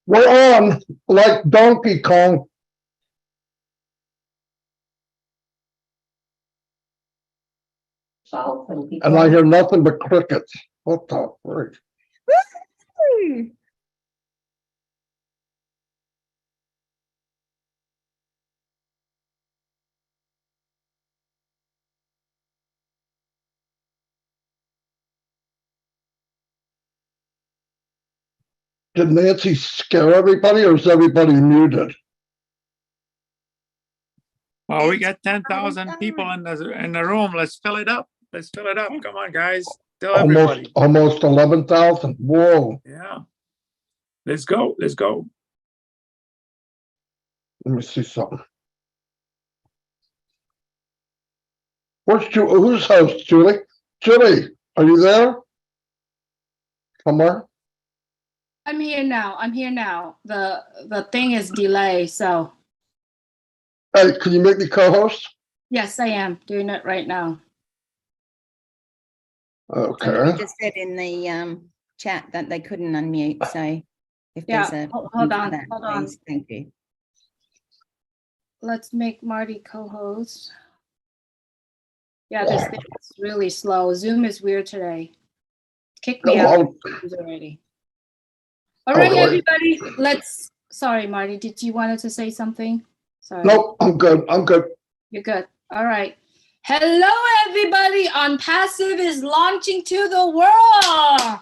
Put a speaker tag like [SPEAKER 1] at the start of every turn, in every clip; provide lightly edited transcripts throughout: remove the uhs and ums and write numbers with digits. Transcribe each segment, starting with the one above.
[SPEAKER 1] We're on like Donkey Kong. And I hear nothing but crickets. What the frick?
[SPEAKER 2] Woo!
[SPEAKER 1] Did Nancy scare everybody or is everybody muted?
[SPEAKER 3] Well, we got 10,000 people in the room. Let's fill it up. Let's fill it up. Come on, guys. Tell everybody.
[SPEAKER 1] Almost 11,000. Whoa.
[SPEAKER 3] Yeah. Let's go. Let's go.
[SPEAKER 1] Let me see something. Who's host, Julie? Julie, are you there? Somewhere?
[SPEAKER 4] I'm here now. I'm here now. The thing is delayed, so
[SPEAKER 1] Hey, can you make me co-host?
[SPEAKER 4] yes, I am doing it right now.
[SPEAKER 1] Okay.
[SPEAKER 2] Somebody just said in the chat that they couldn't unmute. So if there's a
[SPEAKER 4] hold on,
[SPEAKER 2] that,
[SPEAKER 4] hold on.
[SPEAKER 2] please, thank you.
[SPEAKER 4] Let's make Marty co-host. Yeah, this thing is really slow. Zoom is weird today. Kick me out already. All right, everybody. Sorry, Marty. Did you wanted to say something? Sorry.
[SPEAKER 1] Nope, I'm good. I'm good.
[SPEAKER 4] You're good. All right. Hello, everybody on Passive is launching to the world.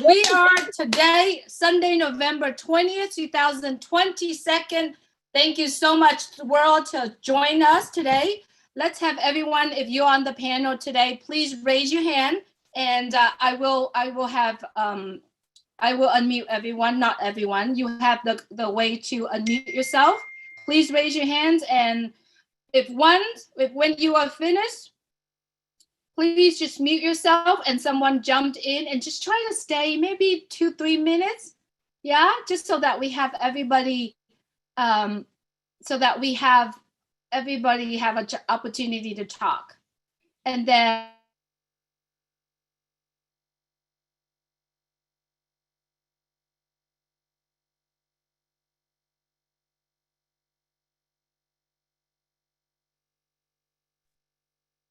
[SPEAKER 4] We are today, Sunday, November 20th, 2022. Thank you so much, world, to join us today. Let's have everyone, if you're on the panel today, please raise your hand, and I will unmute everyone. Not everyone. You have the way to unmute yourself. Please raise your hands, and if when you are finished, please just mute yourself and someone jumped in and just try to stay maybe 2-3 minutes. Yeah, just so that we have everybody, have an opportunity to talk. And then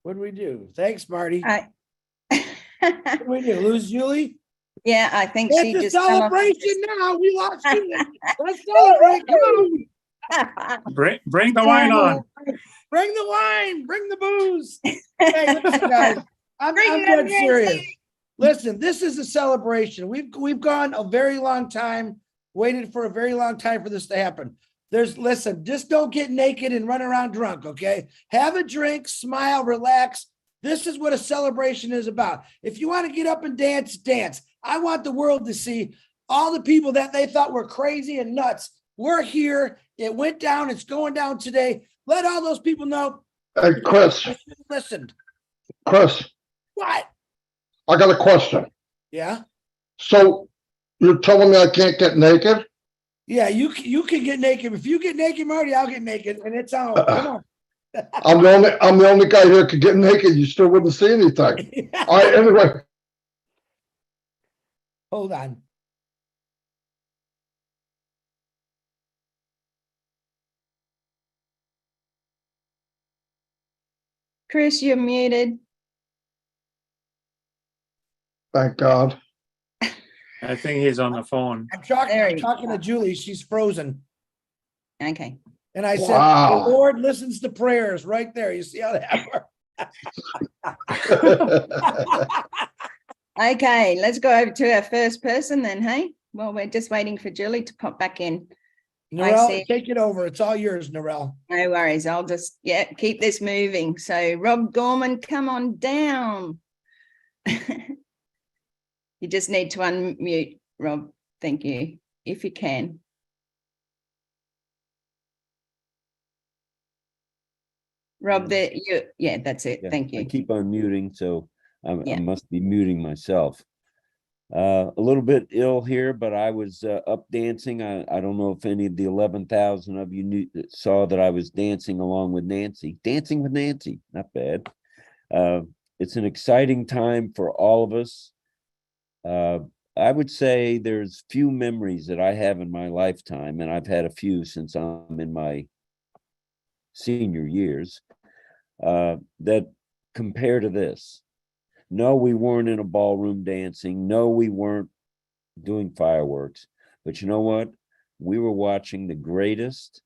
[SPEAKER 5] What do we do? Thanks, Marty.
[SPEAKER 2] I-
[SPEAKER 5] What do we do? Lose Julie?
[SPEAKER 2] Yeah, I think she
[SPEAKER 5] It's a
[SPEAKER 2] just come off-
[SPEAKER 5] celebration now. We lost Julie. Let's celebrate. Come on.
[SPEAKER 3] Bring the wine on.
[SPEAKER 5] Bring the wine. Bring the booze. Hey, listen, guys. I'm
[SPEAKER 2] Bring it
[SPEAKER 5] dead
[SPEAKER 2] on,
[SPEAKER 5] serious.
[SPEAKER 2] Nancy.
[SPEAKER 5] Listen, this is a celebration. We've gone a very long time, waited for a very long time for this to happen. Listen, just don't get naked and run around drunk, okay? Have a drink, smile, relax. This is what a celebration is about. If you want to get up and dance, dance. I want the world to see all the people that they thought were crazy and nuts. We're here. It went down. It's going down today. Let all those people know.
[SPEAKER 1] Hey, Chris.
[SPEAKER 5] Listened.
[SPEAKER 1] Chris,
[SPEAKER 5] What?
[SPEAKER 1] I got a question.
[SPEAKER 5] Yeah.
[SPEAKER 1] So you're telling me I can't get naked?
[SPEAKER 5] Yeah, you can get naked. If you get naked, Marty, I'll get naked, and it's on. Come on.
[SPEAKER 1] I'm the only guy here could get naked. You still wouldn't see anything. All right, anyway.
[SPEAKER 5] Hold on.
[SPEAKER 2] Chris, you're muted.
[SPEAKER 1] Thank God.
[SPEAKER 3] I think he's on the phone.
[SPEAKER 5] I'm
[SPEAKER 2] There you
[SPEAKER 5] talking to Julie. She's frozen.
[SPEAKER 2] Okay.
[SPEAKER 5] And I said,
[SPEAKER 1] Wow.
[SPEAKER 5] the Lord listens to prayers right there. You see how that works?
[SPEAKER 2] Okay, let's go over to our first person then, hey? Well, we're just waiting for Julie to pop back in.
[SPEAKER 5] Narelle,
[SPEAKER 2] see.
[SPEAKER 5] take it over. It's all yours, Narelle.
[SPEAKER 2] No worries. I'll just, keep this moving. So Rob Gorman, come on down. You just need to unmute, Rob. Thank you. If you can. Rob, that's it.
[SPEAKER 6] Yeah,
[SPEAKER 2] Thank
[SPEAKER 6] I
[SPEAKER 2] you.
[SPEAKER 6] keep on muting, so I
[SPEAKER 2] Yeah.
[SPEAKER 6] must be muting myself. A little bit ill here, but I was up dancing. I don't know if any of the 11,000 of you saw that I was dancing along with Nancy. Dancing with Nancy, not bad. It's an exciting time for all of us. I would say there's few memories that I have in my lifetime, and I've had a few since I'm in my senior years, that compare to this. No, we weren't in a ballroom dancing. No, we weren't doing fireworks. But you know what? We were watching the greatest,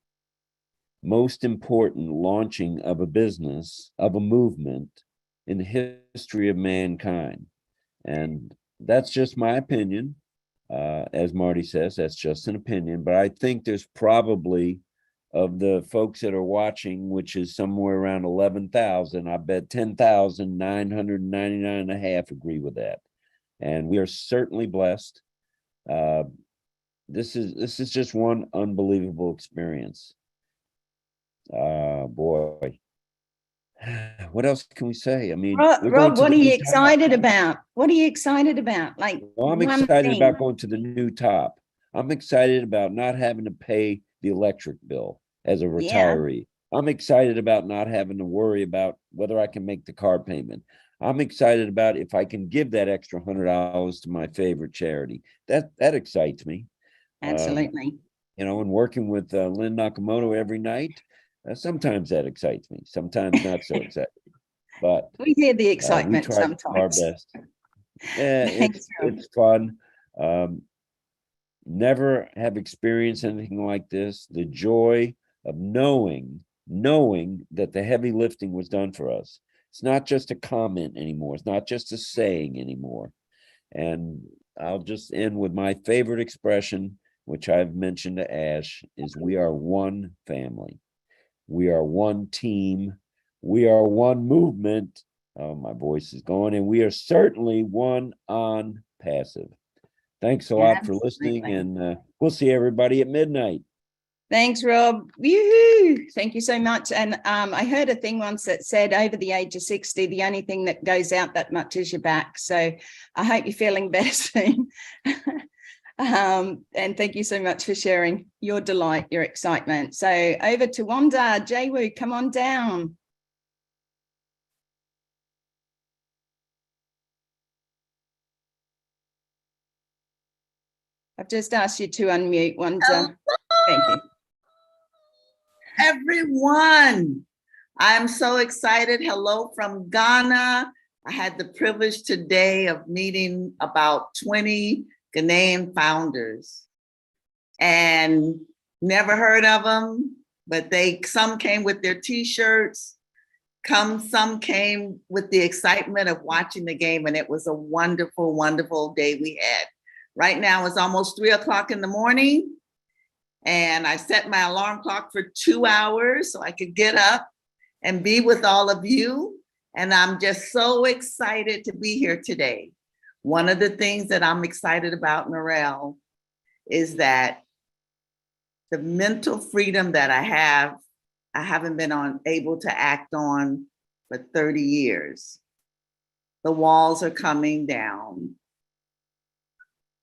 [SPEAKER 6] most important launching of a business, of a movement in the history of mankind. And that's just my opinion. As Marty says, that's just an opinion. But I think there's probably, of the folks that are watching, which is somewhere around 11,000, I bet 10,999 and a half agree with that. And we are certainly blessed. This is just one unbelievable experience. Boy. What else can we say? I mean, we're going
[SPEAKER 2] Rob,
[SPEAKER 6] to
[SPEAKER 2] what
[SPEAKER 6] the
[SPEAKER 2] are you
[SPEAKER 6] new top.
[SPEAKER 2] excited about? What are you excited about? Like,
[SPEAKER 6] Well, I'm
[SPEAKER 2] one
[SPEAKER 6] excited
[SPEAKER 2] thing.
[SPEAKER 6] about going to the new top. I'm excited about not having to pay the electric bill as a
[SPEAKER 2] Yeah.
[SPEAKER 6] retiree. I'm excited about not having to worry about whether I can make the car payment. I'm excited about if I can give that extra $100 to my favorite charity. That excites me.
[SPEAKER 2] Absolutely.
[SPEAKER 6] You know, and working with Lynn Nakamoto every night, sometimes that excites me. Sometimes not so exciting. But
[SPEAKER 2] We hear the
[SPEAKER 6] we
[SPEAKER 2] excitement
[SPEAKER 6] try to do our
[SPEAKER 2] sometimes.
[SPEAKER 6] best. Yeah,
[SPEAKER 2] Thanks, Rob.
[SPEAKER 6] it's fun. Never have experienced anything like this. The joy of knowing that the heavy lifting was done for us. It's not just a comment anymore. It's not just a saying anymore. And I'll just end with my favorite expression, which I've mentioned to Ash, is we are one family. We are one team. We are one movement. Oh, my voice is going, and we are certainly one on passive. Thanks a lot for listening,
[SPEAKER 2] Absolutely.
[SPEAKER 6] and we'll see everybody at midnight.
[SPEAKER 2] Thanks, Rob. Yoo-hoo. Thank you so much. And I heard a thing once that said over the age of 60, the only thing that goes out that much is your back. So I hope you're feeling better soon. And thank you so much for sharing your delight, your excitement. So over to Wanda. Jaywoo, come on down. I've just asked you to unmute, Wanda. Thank you.
[SPEAKER 7] Everyone, I'm so excited. Hello from Ghana. I had the privilege today of meeting about 20 Ghanaian founders and never heard of them, but some came with their t-shirts, some came with the excitement of watching the game, and it was a wonderful, wonderful day we had. Right now it's almost 3 o'clock in the morning, and I set my alarm clock for 2 hours so I could get up and be with all of you. And I'm just so excited to be here today. One of the things that I'm excited about, Narelle, is that the mental freedom that I haven't been able to act on for 30 years. The walls are coming down.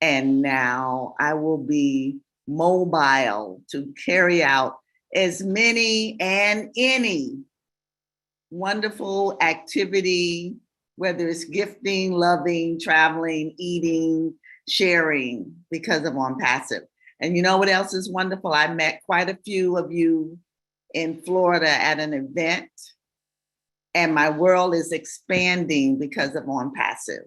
[SPEAKER 7] And now I will be mobile to carry out as many and any wonderful activity, whether it's gifting, loving, traveling, eating, sharing, because of On Passive. And you know what else is wonderful? I met quite a few of you in Florida at an event, and my world is expanding because of On Passive.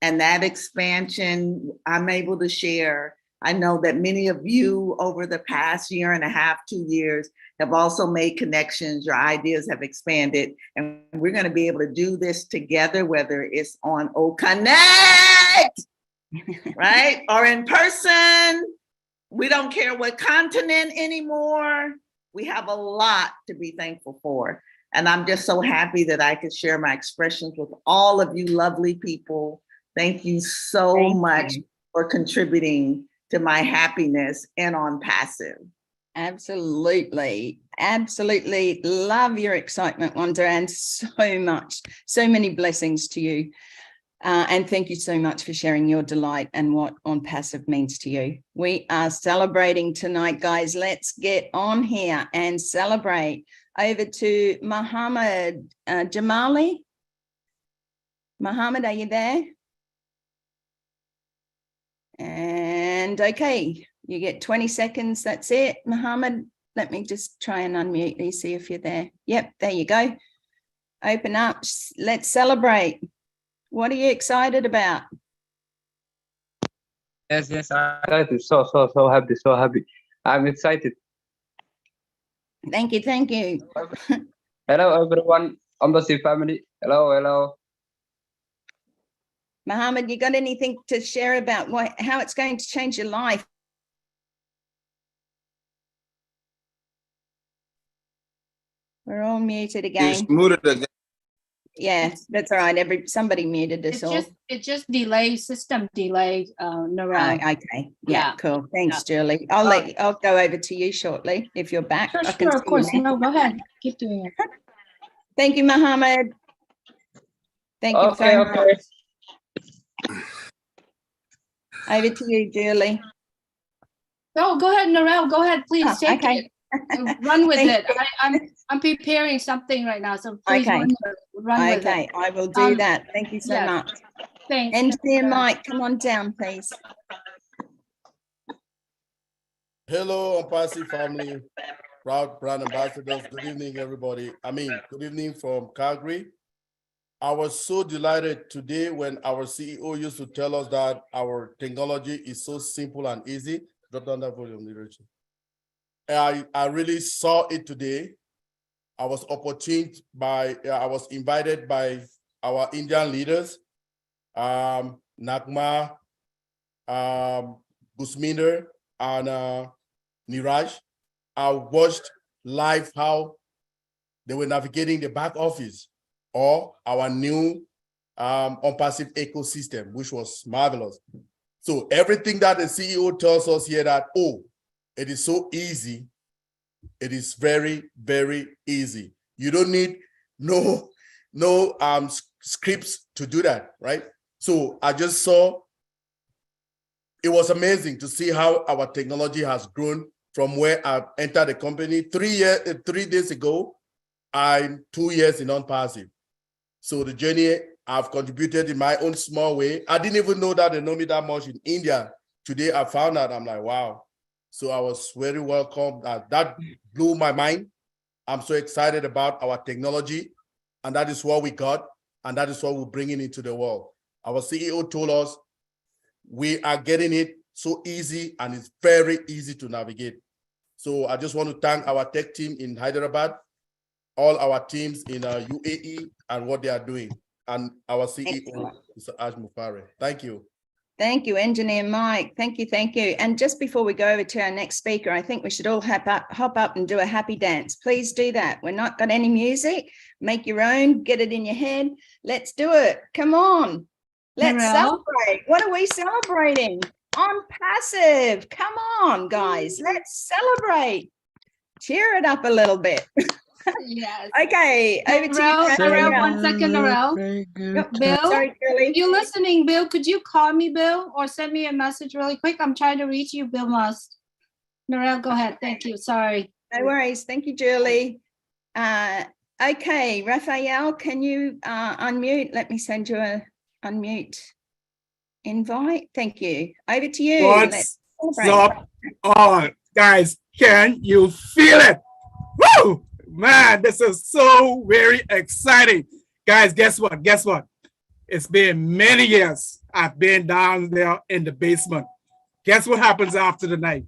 [SPEAKER 7] And that expansion, I'm able to share. I know that many of you over the past year and a half, 2 years, have also made connections. Your ideas have expanded, and we're going to be able to do this together, whether it's on O Connect, right? Or in person. We don't care what continent anymore. We have a lot to be thankful for. And I'm just so happy that I could share my expressions with all of you lovely people. Thank you so much for contributing to my happiness and On Passive.
[SPEAKER 2] Absolutely. Absolutely love your excitement, Wanda, and so much, so many blessings to you. And thank you so much for sharing your delight and what On Passive means to you. We are celebrating tonight, guys. Let's get on here and celebrate. Over to Muhammad Jamali. Muhammad, are you there? And okay, you get 20 seconds. That's it, Mohammed. Let me just try and unmute you, see if you're there. Yep, there you go. Open up. Let's celebrate. What are you excited about?
[SPEAKER 8] Yes, I'm excited. So happy, so happy. I'm excited.
[SPEAKER 2] Thank you, thank you.
[SPEAKER 8] Hello, everyone. Embassy family. Hello.
[SPEAKER 2] Mohammed, you got anything to share about how it's going to change your life? We're all muted again.
[SPEAKER 9] Muted again.
[SPEAKER 2] Yeah, that's all right. Somebody muted us all.
[SPEAKER 4] It just delay, system delay, Narelle.
[SPEAKER 2] Okay. Yeah, cool. Thanks,
[SPEAKER 4] Yeah.
[SPEAKER 2] Julie. I'll go over to you shortly if you're back.
[SPEAKER 4] Sure,
[SPEAKER 2] I can
[SPEAKER 4] of
[SPEAKER 2] see
[SPEAKER 4] course.
[SPEAKER 2] you now.
[SPEAKER 4] No, go ahead. Keep doing it.
[SPEAKER 2] Thank you, Mohammed. Thank you
[SPEAKER 8] Okay,
[SPEAKER 2] so
[SPEAKER 8] okay.
[SPEAKER 2] much. Over to you, Julie.
[SPEAKER 4] No, go ahead, Narelle. Go ahead, please.
[SPEAKER 2] Oh,
[SPEAKER 4] Take
[SPEAKER 2] okay.
[SPEAKER 4] it. Run with
[SPEAKER 2] Thank
[SPEAKER 4] it. I'm preparing something right now, so please
[SPEAKER 2] Okay.
[SPEAKER 4] run with
[SPEAKER 2] Okay,
[SPEAKER 4] it.
[SPEAKER 2] I will do that. Thank you so
[SPEAKER 4] yes.
[SPEAKER 2] much.
[SPEAKER 4] Thanks.
[SPEAKER 2] Engineer Mike, come on down, please.
[SPEAKER 10] Hello, Ampasi family, proud brand ambassadors. Good evening, everybody. Good evening from Calgary. I was so delighted today when our CEO used to tell us that our technology is so simple and easy. Drop down that volume, leadership. I really saw it today. I was invited by our Indian leaders, Nagma, Gusminder, and Niraj. I watched live how they were navigating the back office or our new on-passive ecosystem, which was marvelous. So everything that the CEO tells us here that, oh, it is so easy. It is very, very easy. You don't need no scripts to do that, right? So I just saw, it was amazing to see how our technology has grown from where I entered the company 3 days ago. I'm 2 years in on-passive. So the journey I've contributed in my own small way. I didn't even know that they know me that much in India. Today I found out, I'm like, wow. So I was very welcome. That blew my mind. I'm so excited about our technology, and that is what we got, and that is what we're bringing into the world. Our CEO told us we are getting it so easy, and it's very easy to navigate. So I just want to thank our tech team in Hyderabad, all our teams in UAE, and what they are doing, and our CEO, Mr. Aj Mufare. Thank you.
[SPEAKER 2] Thank you, Engineer Mike. Thank you, thank you. And just before we go over to our next speaker, I think we should all hop up and do a happy dance. Please do that. We're not got any music. Make your own, get it in your head. Let's do it. Come on. Let's celebrate. What are we celebrating? On passive. Come on, guys. Let's celebrate. Cheer it up a little bit.
[SPEAKER 4] Yes.
[SPEAKER 2] Okay, over to you.
[SPEAKER 4] Narelle, 1 second, Narelle. Bill,
[SPEAKER 2] Sorry, Julie.
[SPEAKER 4] if you're listening, Bill, could you call me, Bill, or send me a message really quick? I'm trying to reach you, Bill Must. Narelle, go ahead. Thank you. Sorry.
[SPEAKER 2] No worries. Thank you, Julie. Okay, Raphael, can you unmute? Let me send you a unmute invite. Thank you. Over to you.
[SPEAKER 3] What's up, guys? Can you feel it? Woo! Man, this is so very exciting. Guys, guess what? Guess what? It's been many years I've been down there in the basement. Guess what happens after the night?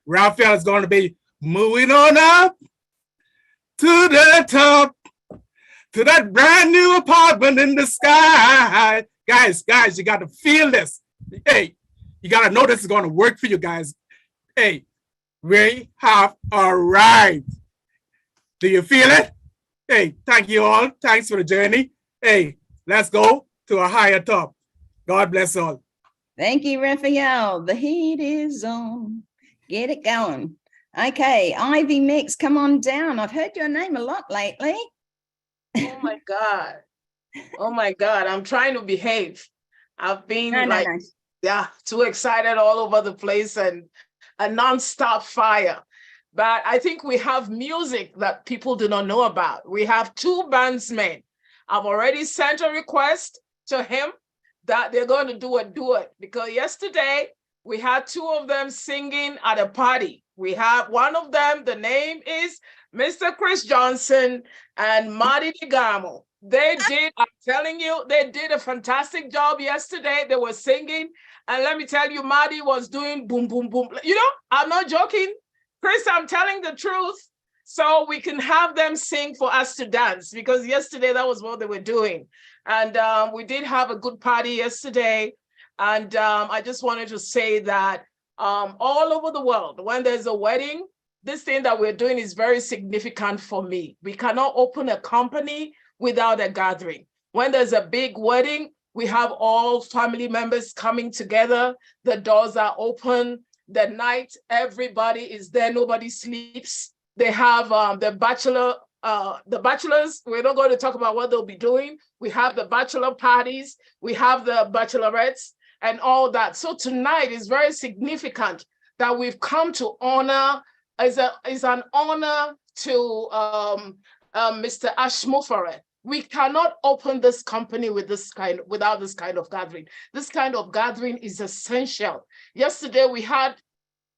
[SPEAKER 3] Raphael is going to be moving on up to the top, to that brand new apartment in the sky. Guys, you got to feel this. Hey, you got to know this is going to work for you guys. Hey, we have arrived. Do you feel it? Hey, thank you all. Thanks for the journey. Hey, let's go to a higher top. God bless all.
[SPEAKER 2] Thank you, Raphael. The heat is on. Get it going. Okay, Ivy Mix, come on down. I've heard your name a lot lately.
[SPEAKER 11] Oh my God. Oh my God. I'm trying to behave. I've been too excited all over the place and a nonstop fire. But I think we have music that people do not know about. We have 2 bandsmen. I've already sent a request to him that they're going to do a duet, because yesterday we had two of them singing at a party. We have one of them, the name is Mr. Chris Johnson and Marty DeGamo. They did, I'm telling you, they did a fantastic job yesterday. They were singing. And let me tell you, Marty was doing boom, boom, boom. You know, I'm not joking. Chris, I'm telling the truth. So we can have them sing for us to dance, because yesterday that was what they were doing. And we did have a good party yesterday. And I just wanted to say that all over the world, when there's a wedding, this thing that we're doing is very significant for me. We cannot open a company without a gathering. When there's a big wedding, we have all family members coming together. The doors are open. The night, everybody is there. Nobody sleeps. They have the bachelors. We're not going to talk about what they'll be doing. We have the bachelor parties. We have the bachelorettes and all that. So tonight is very significant that we've come to honor, is an honor to Mr. Ashmufare. We cannot open this company with without this kind of gathering. This kind of gathering is essential. Yesterday we had,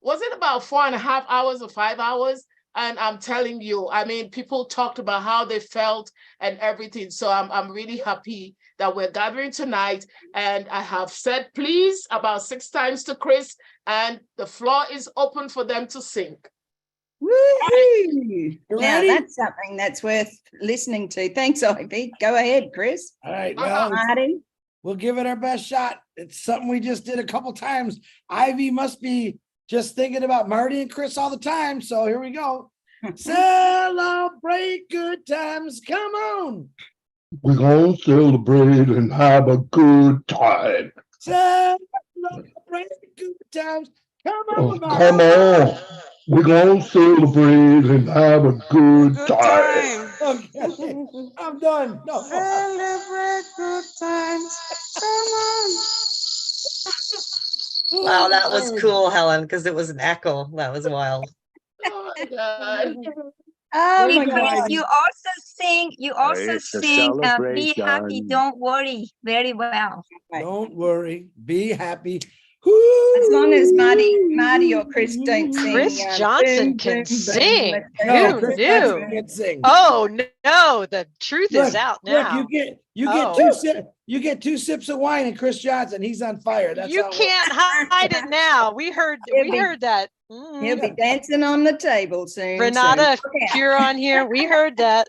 [SPEAKER 11] was it about 4.5 hours or 5 hours? And I'm telling you, I mean, people talked about how they felt and everything. So I'm really happy that we're gathering tonight. And I have said please about 6 times to Chris, and the floor is open for them to sing.
[SPEAKER 2] Woo-hoo. Now that's something that's worth listening to. Thanks, Ivy. Go ahead, Chris.
[SPEAKER 5] All right, well,
[SPEAKER 2] Marty.
[SPEAKER 5] We'll give it our best shot. It's something we just did a couple times. Ivy must be just thinking about Marty and Chris all the time. So here we go. Celebrate good times. Come on.
[SPEAKER 1] We're gonna celebrate and have a good time.
[SPEAKER 5] Celebrate good times. Come on, Marty.
[SPEAKER 1] Come on. We're gonna celebrate and have a good time.
[SPEAKER 5] Okay. I'm done. No.
[SPEAKER 11] Celebrate good times. Come on.
[SPEAKER 9] Wow, that was cool, Helen, because it was an echo. That was wild.
[SPEAKER 11] Oh my God.
[SPEAKER 2] Oh
[SPEAKER 5] Hey,
[SPEAKER 2] my
[SPEAKER 5] Chris,
[SPEAKER 2] God.
[SPEAKER 12] You also sing Be Happy, Don't Worry very well.
[SPEAKER 5] Don't worry. Be happy.
[SPEAKER 2] As long as Marty or Chris don't sing.
[SPEAKER 13] Chris Johnson can sing.
[SPEAKER 5] No,
[SPEAKER 13] Who
[SPEAKER 5] Chris
[SPEAKER 13] knew?
[SPEAKER 5] Johnson can't sing.
[SPEAKER 13] Oh no, the truth is out
[SPEAKER 5] Look,
[SPEAKER 13] now.
[SPEAKER 5] you get 2 sips of wine and Chris Johnson, he's on fire. That's
[SPEAKER 13] You
[SPEAKER 5] how it
[SPEAKER 13] can't hide it now. We heard that.
[SPEAKER 2] He'll be dancing on the table soon.
[SPEAKER 13] Renata, if you're on here, we heard that.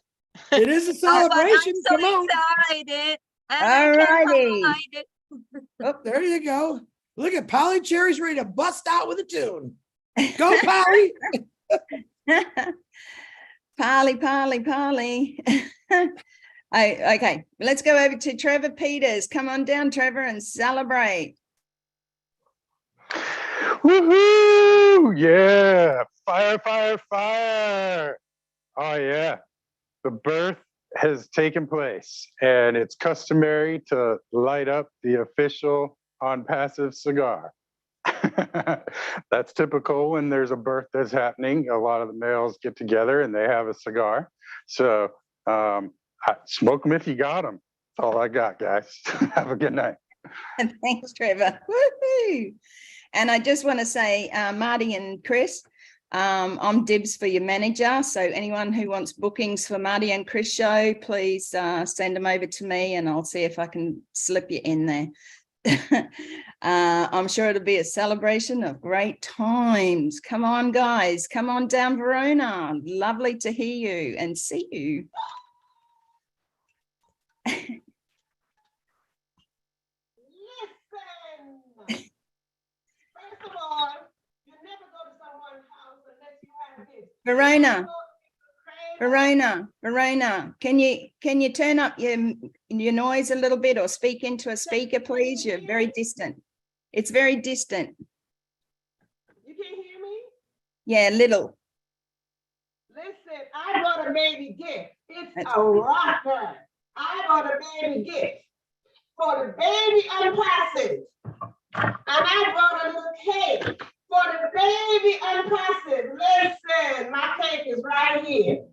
[SPEAKER 5] It is a celebration.
[SPEAKER 12] I'm so
[SPEAKER 5] Come on.
[SPEAKER 12] excited.
[SPEAKER 2] All righty.
[SPEAKER 5] Oh, there you go. Look at Polly Cherry's ready to bust out with a tune. Go, Polly.
[SPEAKER 2] Polly. Okay, let's go over to Trevor Peters. Come on down, Trevor, and celebrate.
[SPEAKER 14] Woohoo! Yeah, fire, fire, fire. Oh yeah, the birth has taken place, and it's customary to light up the official On Passive cigar. That's typical when there's a birth that's happening. A lot of the males get together and they have a cigar. So smoke them if you got them. That's all I got, guys. Have a good night.
[SPEAKER 2] And thanks, Trevor. Woohoo! And I just want to say, Marty and Chris, I'm dibs for your manager. So anyone who wants bookings for Marty and Chris show, please send them over to me and I'll see if I can slip you in there. I'm sure it'll be a celebration of great times. Come on, guys. Come on down, Verona. Lovely to hear you and see you. Verona, can you turn up your noise a little bit or speak into a speaker, please? You're very distant. It's very distant.
[SPEAKER 11] You can't hear me?
[SPEAKER 2] Yeah, little.
[SPEAKER 11] Listen, I brought a baby gift. It's a rocker. I brought a baby gift for the baby unpassive. And I brought a little cake for the baby unpassive. Listen, my cake is right here.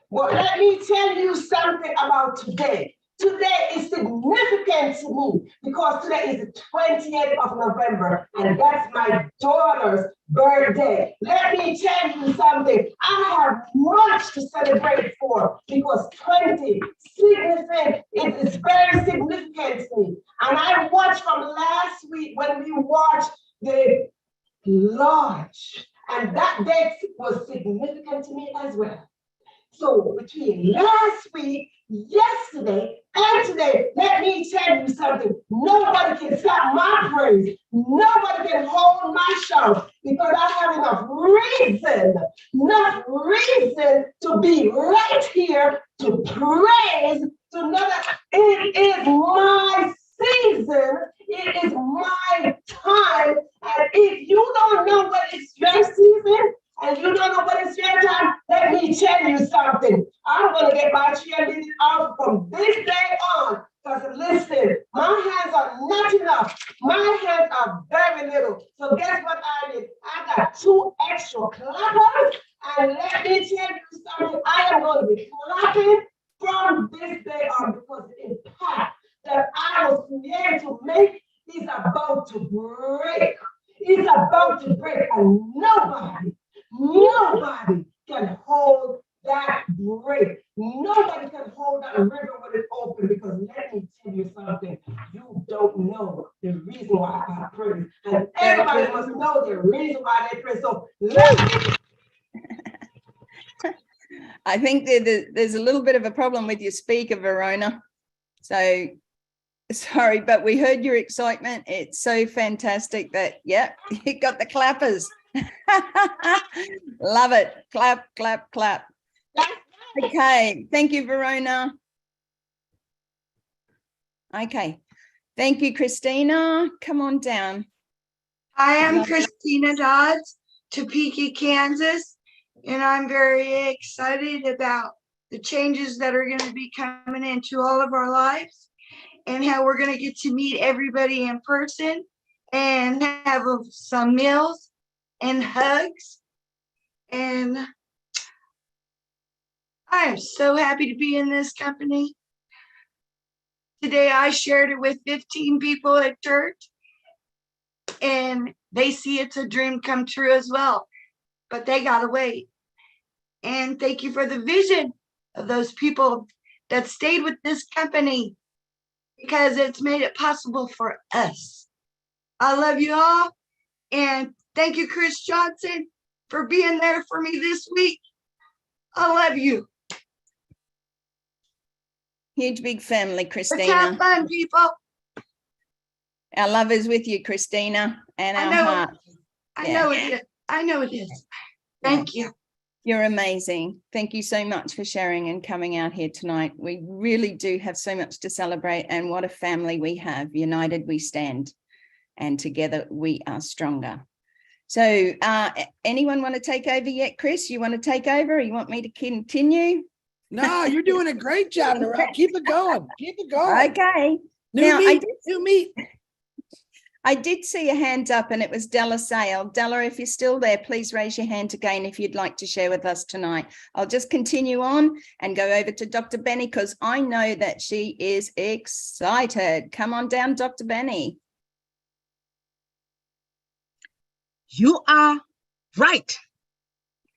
[SPEAKER 11] Well, let me tell you something about today.
[SPEAKER 15] Today is significant to me because today is the 20th of November, and that's my daughter's birthday. Let me tell you something. I have much to celebrate for because 20 significant, it is very significant to me. And I watched from last week when we watched the launch, and that date was significant to me as well. So between last week, yesterday, and today, let me tell you something. Nobody can stop my praise. Nobody can hold my shout because I have enough reason to be right here to praise, to know that it is my season, it is my time. And if you don't know what is your season, and you don't know what is your time, let me tell you something. I'm going to get my cheerleading out from this day on. Because listen, my hands are not enough. My hands are very little. So guess what I did? I got 2 extra clappers. And let me tell you something. I am going to be clapping from this day on because the impact that I was created to make is about to break. It's about to break. And nobody can hold that break. Nobody can hold that river when it's open because let me tell you something. You don't know the reason why I pray. And everybody must know the reason why they pray. So let me.
[SPEAKER 2] I think there's a little bit of a problem with your speaker, Verona. So sorry, but we heard your excitement. It's so fantastic that, yep, you got the clappers. Love it. Clap, clap, clap. Okay. Thank you, Verona. Okay. Thank you, Christina. Come on down.
[SPEAKER 16] Hi, I'm Christina Dodds, Topeka, Kansas, and I'm very excited about the changes that are going to be coming into all of our lives and how we're going to get to meet everybody in person and have some meals and hugs. And I am so happy to be in this company. Today I shared it with 15 people at church, and they see it's a dream come true as well, but they gotta wait. And thank you for the vision of those people that stayed with this company because it's made it possible for us. I love you all, and thank you, Chris Johnson, for being there for me this week. I love you.
[SPEAKER 2] Huge big family, Christina.
[SPEAKER 16] Let's have fun, people.
[SPEAKER 2] Our love is with you, Christina, and our heart.
[SPEAKER 16] I know it is. I know it is. Thank you.
[SPEAKER 2] You're amazing. Thank you so much for sharing and coming out here tonight. We really do have so much to celebrate, and what a family we have. United we stand, and together we are stronger. So anyone want to take over yet, Chris? You want to take over, or you want me to continue?
[SPEAKER 5] No, you're doing a great job, Narelle. Keep it going. Keep it going.
[SPEAKER 2] Okay.
[SPEAKER 5] New meat.
[SPEAKER 2] I did see a hand up, and it was Della Sale. Della, if you're still there, please raise your hand again if you'd like to share with us tonight. I'll just continue on and go over to Dr. Benny because I know that she is excited. Come on down, Dr. Benny.
[SPEAKER 17] You are right.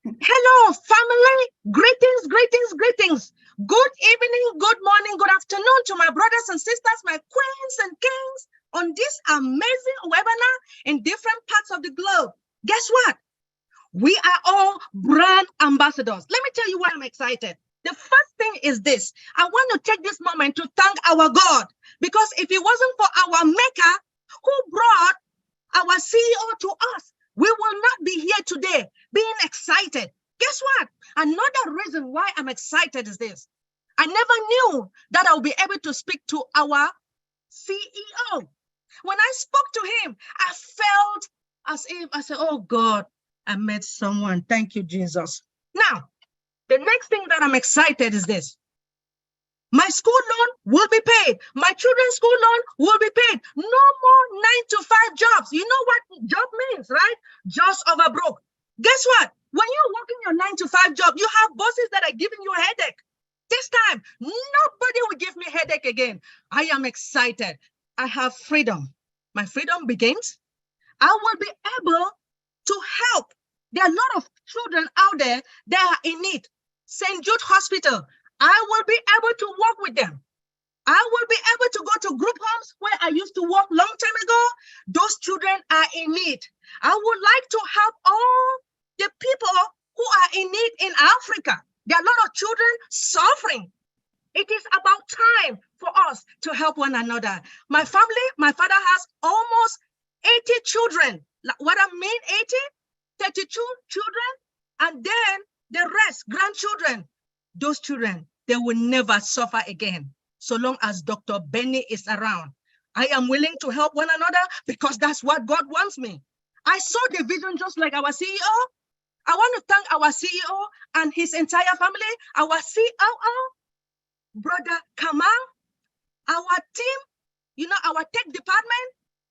[SPEAKER 17] Hello, family. Greetings, greetings, greetings. Good evening, good morning, good afternoon to my brothers and sisters, my queens and kings on this amazing webinar in different parts of the globe. Guess what? We are all brand ambassadors. Let me tell you why I'm excited. The first thing is this. I want to take this moment to thank our God, because if it wasn't for our maker who brought our CEO to us, we will not be here today being excited. Guess what? Another reason why I'm excited is this. I never knew that I would be able to speak to our CEO. When I spoke to him, I felt as if I said, oh God, I met someone. Thank you, Jesus. Now, the next thing that I'm excited is this. My school loan will be paid. My children's school loan will be paid. No more 9-to-5 jobs. You know what job means, right? Just over broke. Guess what? When you're working your 9-to-5 job, you have bosses that are giving you a headache. This time, nobody will give me headache again. I am excited. I have freedom. My freedom begins. I will be able to help. There are a lot of children out there that are in need. St. Jude Hospital, I will be able to work with them. I will be able to go to group homes where I used to work long time ago. Those children are in need. I would like to help all the people who are in need in Africa. There are a lot of children suffering. It is about time for us to help one another. My family, my father has almost 80 children. What I mean, 80? 32 children, and then the rest, grandchildren. Those children, they will never suffer again, so long as Dr. Benny is around. I am willing to help one another because that's what God wants me. I saw the vision just like our CEO. I want to thank our CEO and his entire family, our COO, Brother Kamal, our team, our tech department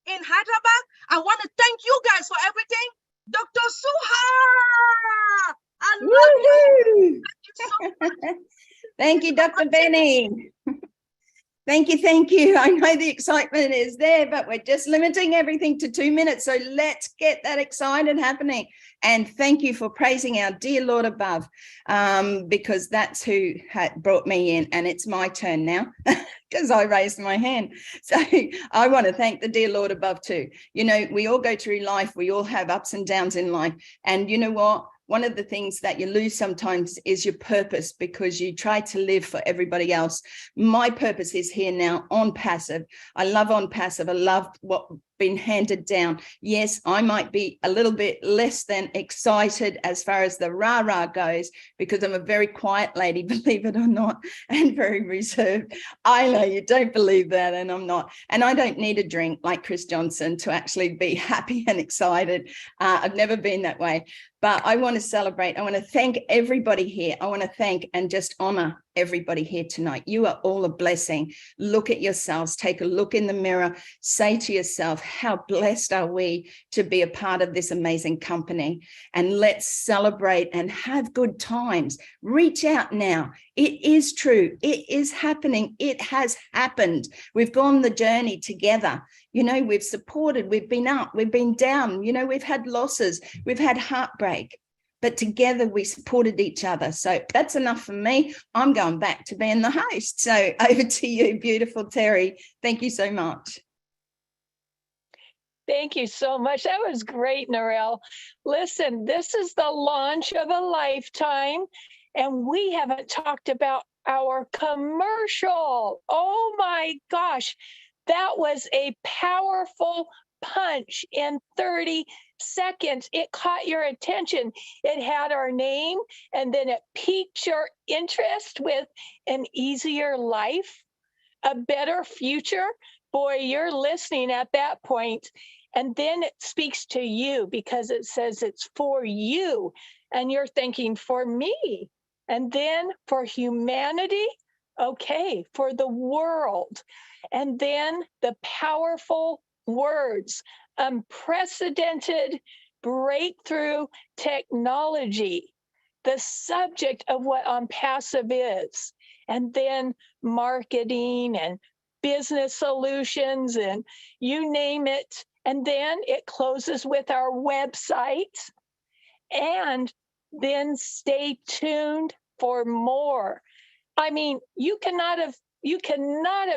[SPEAKER 17] in Hyderabad. I want to thank you guys for everything. Dr. Suha, I love you. Thank you so much.
[SPEAKER 2] Thank you, Dr. Benny. Thank you, thank you. I know the excitement is there, but we're just limiting everything to 2 minutes. So let's get that excited happening. And thank you for praising our dear Lord above, because that's who had brought me in. And it's my turn now because I raised my hand. So I want to thank the dear Lord above too. We all go through life. We all have ups and downs in life. And you know what? One of the things that you lose sometimes is your purpose because you try to live for everybody else. My purpose is here now on Passive. I love on Passive. I love what's been handed down. Yes, I might be a little bit less than excited as far as the rah-rah goes because I'm a very quiet lady, believe it or not, and very reserved. I know you don't believe that, and I'm not. And I don't need a drink like Chris Johnson to actually be happy and excited. I've never been that way. But I want to celebrate. I want to thank everybody here. I want to thank and just honor everybody here tonight. You are all a blessing. Look at yourselves. Take a look in the mirror. Say to yourself, how blessed are we to be a part of this amazing company? And let's celebrate and have good times. Reach out now. It is true. It is happening. It has happened. We've gone the journey together. We've supported, we've been up, we've been down, we've had losses, we've had heartbreak, but together we supported each other. So that's enough for me. I'm going back to being the host. So over to you, beautiful Terry. Thank you so much.
[SPEAKER 18] Thank you so much. That was great, Narelle. Listen, this is the launch of a lifetime, and we haven't talked about our commercial. Oh my gosh. That was a powerful punch in 30 seconds. It caught your attention. It had our name, and then it piqued your interest with an easier life, a better future. Boy, you're listening at that point. And then it speaks to you because it says it's for you. And you're thinking, for me. And then for humanity, okay, for the world. And then the powerful words, unprecedented breakthrough technology, the subject of what On Passive is, and then marketing and business solutions and you name it. And then it closes with our website. And then stay tuned for more. I mean, you cannot have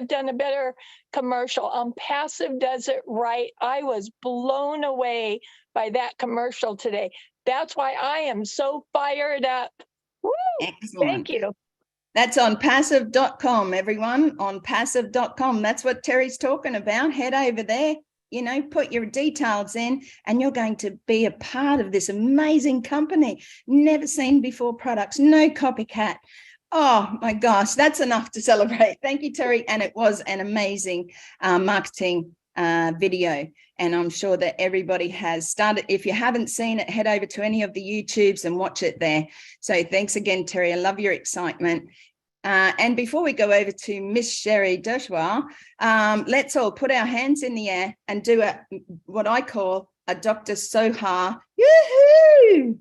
[SPEAKER 18] done a better commercial. Passive does it right. I was blown away by that commercial today. That's why I am so fired up. Woo!
[SPEAKER 2] Excellent.
[SPEAKER 18] Thank you.
[SPEAKER 2] That's on passive.com, everyone, on passive.com. That's what Terry's talking about. Head over there, put your details in, and you're going to be a part of this amazing company. Never seen before products, no copycat. Oh my gosh, that's enough to celebrate. Thank you, Terry. And it was an amazing marketing video. And I'm sure that everybody has started. If you haven't seen it, head over to any of the YouTubes and watch it there. So thanks again, Terry. I love your excitement. And before we go over to Miss Sherry Doshwa, let's all put our hands in the air and do what I call a Dr. Soha. Yoo-hoo!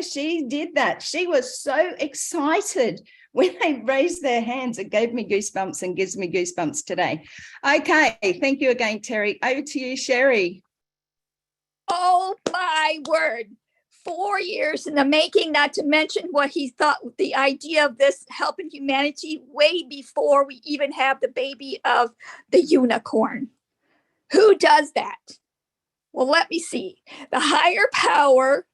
[SPEAKER 2] She did that. She was so excited when they raised their hands, it gave me goosebumps and gives me goosebumps today. Okay, thank you again, Terry. Over to you, Sherry.
[SPEAKER 19] Oh my word. 4 years in the making, not to mention what he thought the idea of this helping humanity way before we even have the baby of the unicorn. Who does that? Well, let me see. The higher power,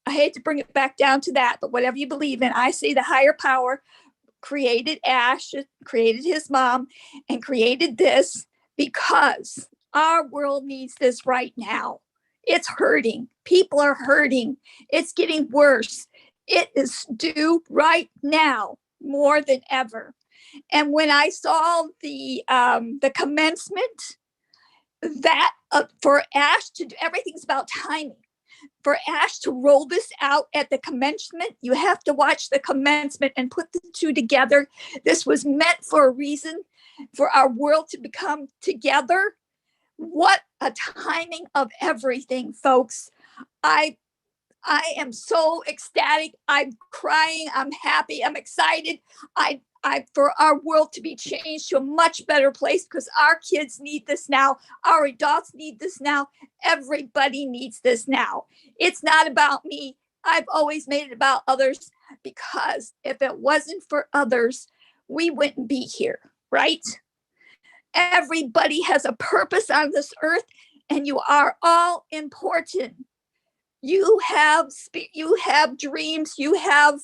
[SPEAKER 19] I hate to bring it back down to that, but whatever you believe in, I say the higher power created Ash, created his mom, and created this because our world needs this right now. It's hurting. People are hurting. It's getting worse. It is due right now more than ever. And when I saw the commencement, that for Ash to do, everything's about timing. For Ash to roll this out at the commencement, you have to watch the commencement and put the two together. This was meant for a reason, for our world to become together. What a timing of everything, folks. I am so ecstatic. I'm crying. I'm happy. I'm excited. I for our world to be changed to a much better place because our kids need this now. Our adults need this now. Everybody needs this now. It's not about me. I've always made it about others because if it wasn't for others, we wouldn't be here, right? Everybody has a purpose on this earth and you are all important. You have dreams, you have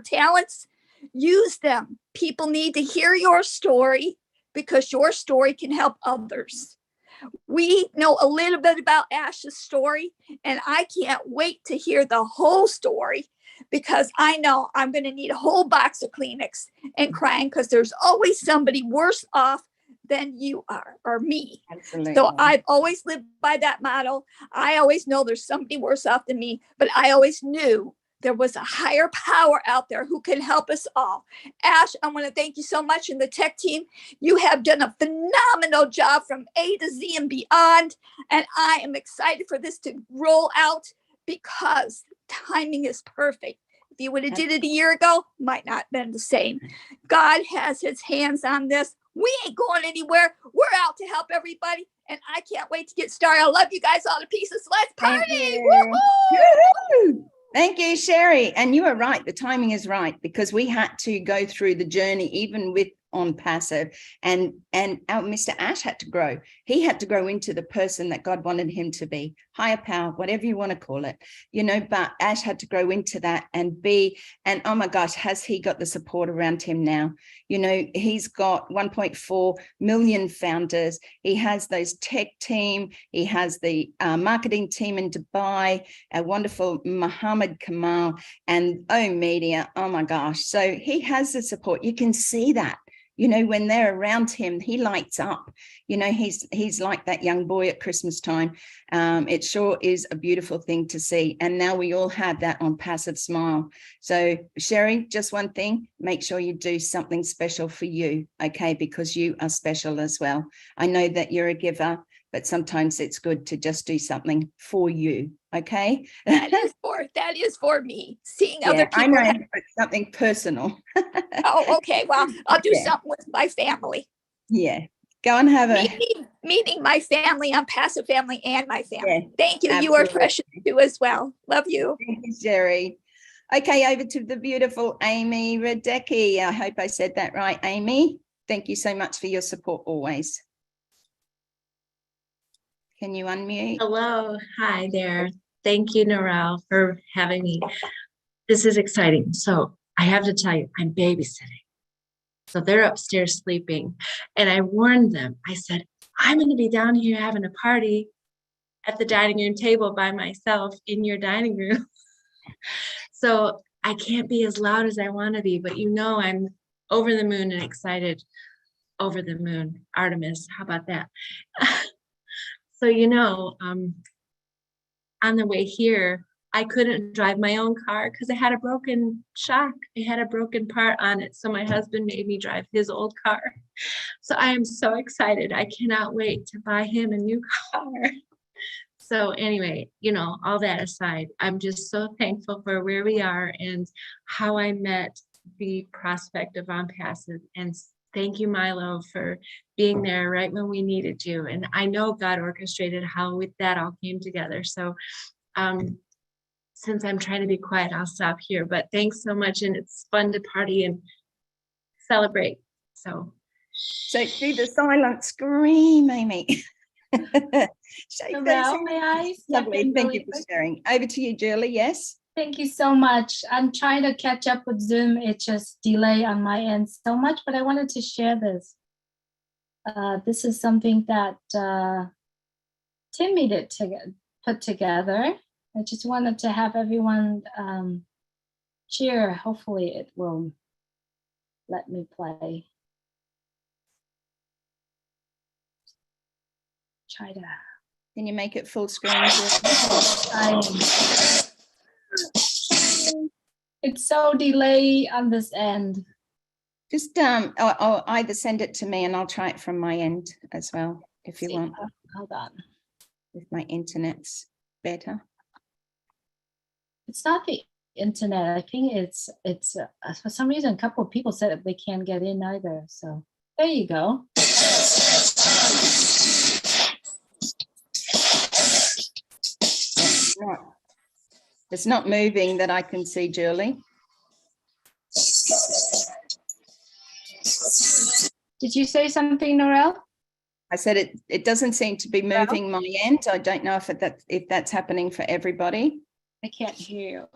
[SPEAKER 19] talents. Use them. People need to hear your story because your story can help others. We know a little bit about Ash's story, and I can't wait to hear the whole story because I know I'm going to need a whole box of Kleenex and crying because there's always somebody worse off than you are or me.
[SPEAKER 2] Absolutely.
[SPEAKER 19] So I've always lived by that motto. I always know there's somebody worse off than me, but I always knew there was a higher power out there who can help us all. Ash, I want to thank you so much in the tech team. You have done a phenomenal job from A to Z and beyond. And I am excited for this to roll out because timing is perfect. If you would have did it a year ago, might not have been the same. God has his hands on this. We ain't going anywhere. We're out to help everybody. And I can't wait to get started. I love you guys all to pieces. Let's party.
[SPEAKER 2] Woo-hoo! Thank you, Sherry. And you are right. The timing is right because we had to go through the journey, even with on passive, and our Mr. Ash had to grow. He had to grow into the person that God wanted him to be, higher power, whatever you want to call it, but Ash had to grow into that and oh my gosh, has he got the support around him now? He's got 1.4 million founders. He has those tech team. He has the marketing team in Dubai, a wonderful Muhammad Kamal and media. Oh my gosh. So he has the support. You can see that. When they're around him, he lights up. He's like that young boy at Christmas time. It sure is a beautiful thing to see. And now we all have that on Passive Smile. So Sherry, just one thing, make sure you do something special for you, okay? Because you are special as well. I know that you're a giver, but sometimes it's good to just do something for you, okay?
[SPEAKER 19] That is for me. Seeing other people.
[SPEAKER 2] I know, but something personal.
[SPEAKER 19] Oh, okay. Well, I'll do something with my family.
[SPEAKER 2] Yeah. Go and have
[SPEAKER 19] meeting my family. I'm Passive Family and my family.
[SPEAKER 2] Yeah,
[SPEAKER 19] thank you.
[SPEAKER 2] absolutely.
[SPEAKER 19] You are precious too as well. Love you.
[SPEAKER 2] Thank you, Sherry. Okay, over to the beautiful Amy Radecki. I hope I said that right, Amy. Thank you so much for your support always. Can you unmute?
[SPEAKER 20] Hello. Hi there. Thank you, Narelle, for having me. This is exciting. So I have to tell you, I'm babysitting. So they're upstairs sleeping. And I warned them. I said, I'm going to be down here having a party at the dining room table by myself in your dining room. So I can't be as loud as I want to be, but I'm over the moon and excited. Over the moon. Artemis, how about that? So, on the way here, I couldn't drive my own car because it had a broken shock. It had a broken part on it. So my husband made me drive his old car. So I am so excited. I cannot wait to buy him a new car. So anyway, all that aside, I'm just so thankful for where we are and how I met the prospect of On Passive. And thank you, Milo, for being there right when we needed you. And I know God orchestrated how that all came together. So since I'm trying to be quiet, I'll stop here. But thanks so much. And it's fun to party and celebrate. So
[SPEAKER 2] do the silent scream, Amy.
[SPEAKER 4] Narelle, may I step
[SPEAKER 2] Lovely.
[SPEAKER 4] in
[SPEAKER 2] Thank
[SPEAKER 4] really
[SPEAKER 2] you for
[SPEAKER 4] quick?
[SPEAKER 2] sharing. Over to you, Julie. Yes.
[SPEAKER 4] Thank you so much. I'm trying to catch up with Zoom. It just delay on my end so much, but I wanted to share this. This is something that Tim needed to put together. I just wanted to have everyone cheer. Hopefully it will let me play. Try to.
[SPEAKER 2] Can you make it full screen?
[SPEAKER 4] It's so delayed on this end.
[SPEAKER 2] Just I'll either send it to me and I'll try it from my end as well, if you want.
[SPEAKER 4] Hold on.
[SPEAKER 2] If my internet's better.
[SPEAKER 4] It's not the internet. I think it's for some reason a couple of people said that they can't get in either. So there you go.
[SPEAKER 2] It's not moving that I can see, Julie.
[SPEAKER 4] Did you say something, Narelle?
[SPEAKER 2] I said it doesn't seem to be moving my end. I don't know if that's happening for everybody.
[SPEAKER 4] I can't hear you.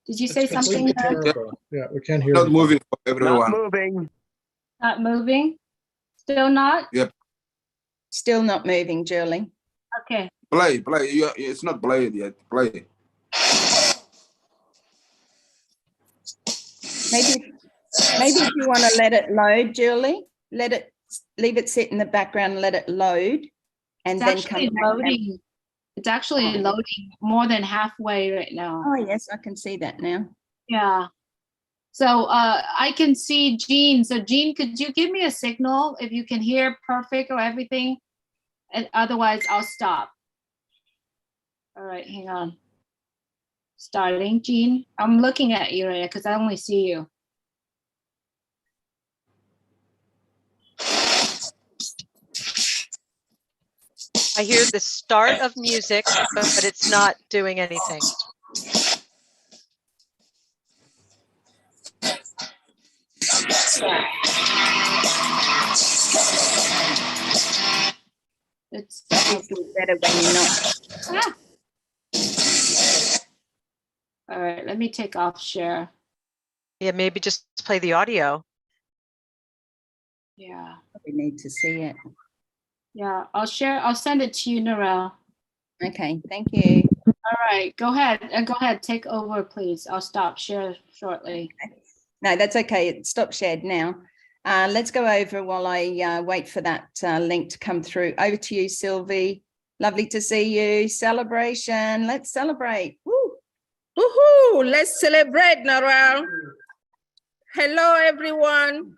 [SPEAKER 4] Did you say something?
[SPEAKER 1] Yeah, we can't hear.
[SPEAKER 3] Not
[SPEAKER 1] anything.
[SPEAKER 3] moving for everyone.
[SPEAKER 14] Not moving.
[SPEAKER 4] Not moving? Still not?
[SPEAKER 3] Yep.
[SPEAKER 2] Still not moving, Julie.
[SPEAKER 4] Okay.
[SPEAKER 3] Play. It's not played yet. Play.
[SPEAKER 2] Maybe if you want to let it load, Julie, leave it sit in the background, let it load, and
[SPEAKER 4] It's
[SPEAKER 2] then
[SPEAKER 4] actually
[SPEAKER 2] come back.
[SPEAKER 4] loading. It's actually loading more than halfway right now.
[SPEAKER 2] Oh yes, I can see that now.
[SPEAKER 4] Yeah. So I can see Jean. So Jean, could you give me a signal if you can hear perfect or everything? And otherwise I'll stop. All right, hang on. Starting, Jean. I'm looking at you right now because I only see you.
[SPEAKER 13] I hear the start of music, but it's not doing anything.
[SPEAKER 4] It's
[SPEAKER 2] better when you're not.
[SPEAKER 4] All right, let me take off share.
[SPEAKER 13] Yeah, maybe just play the audio.
[SPEAKER 4] Yeah.
[SPEAKER 2] We need to see it.
[SPEAKER 4] Yeah, I'll share. I'll send it to you, Narelle.
[SPEAKER 2] Okay, thank you.
[SPEAKER 4] All right, go ahead. Go ahead. Take over, please. I'll stop share shortly.
[SPEAKER 2] No, that's okay. It stopped shared now. Let's go over while I wait for that link to come through. Over to you, Sylvie. Lovely to see you. Celebration. Let's celebrate. Woo.
[SPEAKER 21] Woohoo! Let's celebrate, Narelle. Hello, everyone.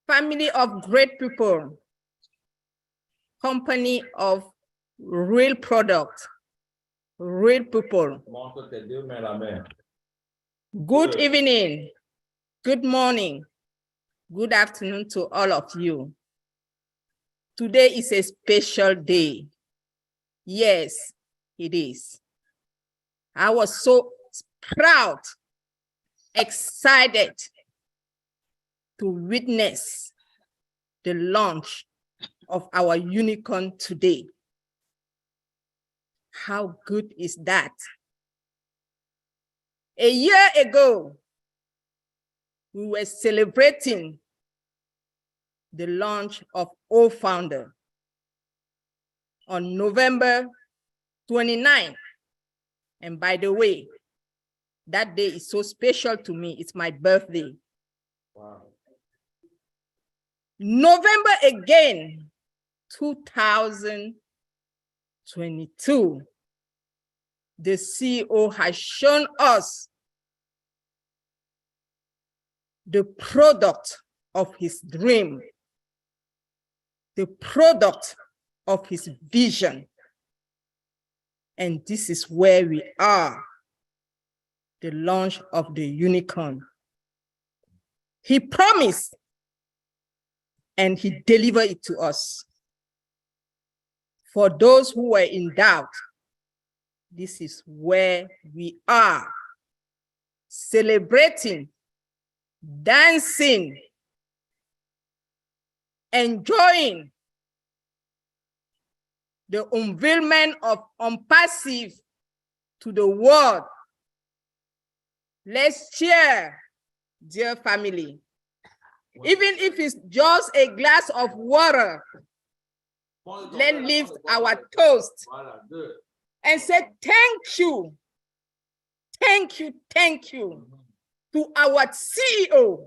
[SPEAKER 21] Family of great people. Company of real product. Real people. Good evening. Good morning. Good afternoon to all of you. Today is a special day. Yes, it is. I was so proud, excited to witness the launch of our unicorn today. How good is that? A year ago, we were celebrating the launch of O-Founder on November 29. And by the way, that day is so special to me. It's my birthday. Wow. November again, 2022. The CEO has shown us the product of his dream, the product of his vision. And this is where we are. the launch of the unicorn. He promised and he delivered it to us. For those who were in doubt, this is where we are, celebrating, dancing, enjoying the unveilment of Unpassive to the world. Let's cheer, dear family. Even if it's just a glass of water, let's lift our toast and say thank you, thank you, thank you to our CEO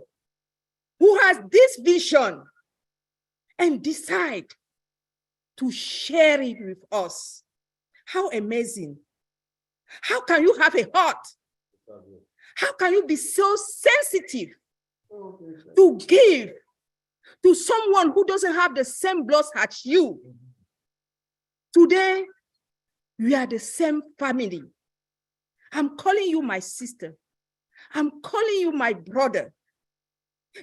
[SPEAKER 21] who has this vision and decide to share it with us. How amazing. How can you have a heart? How can you be so sensitive to give to someone who doesn't have the same blood as you? Today, we are the same family. I'm calling you my sister. I'm calling you my brother.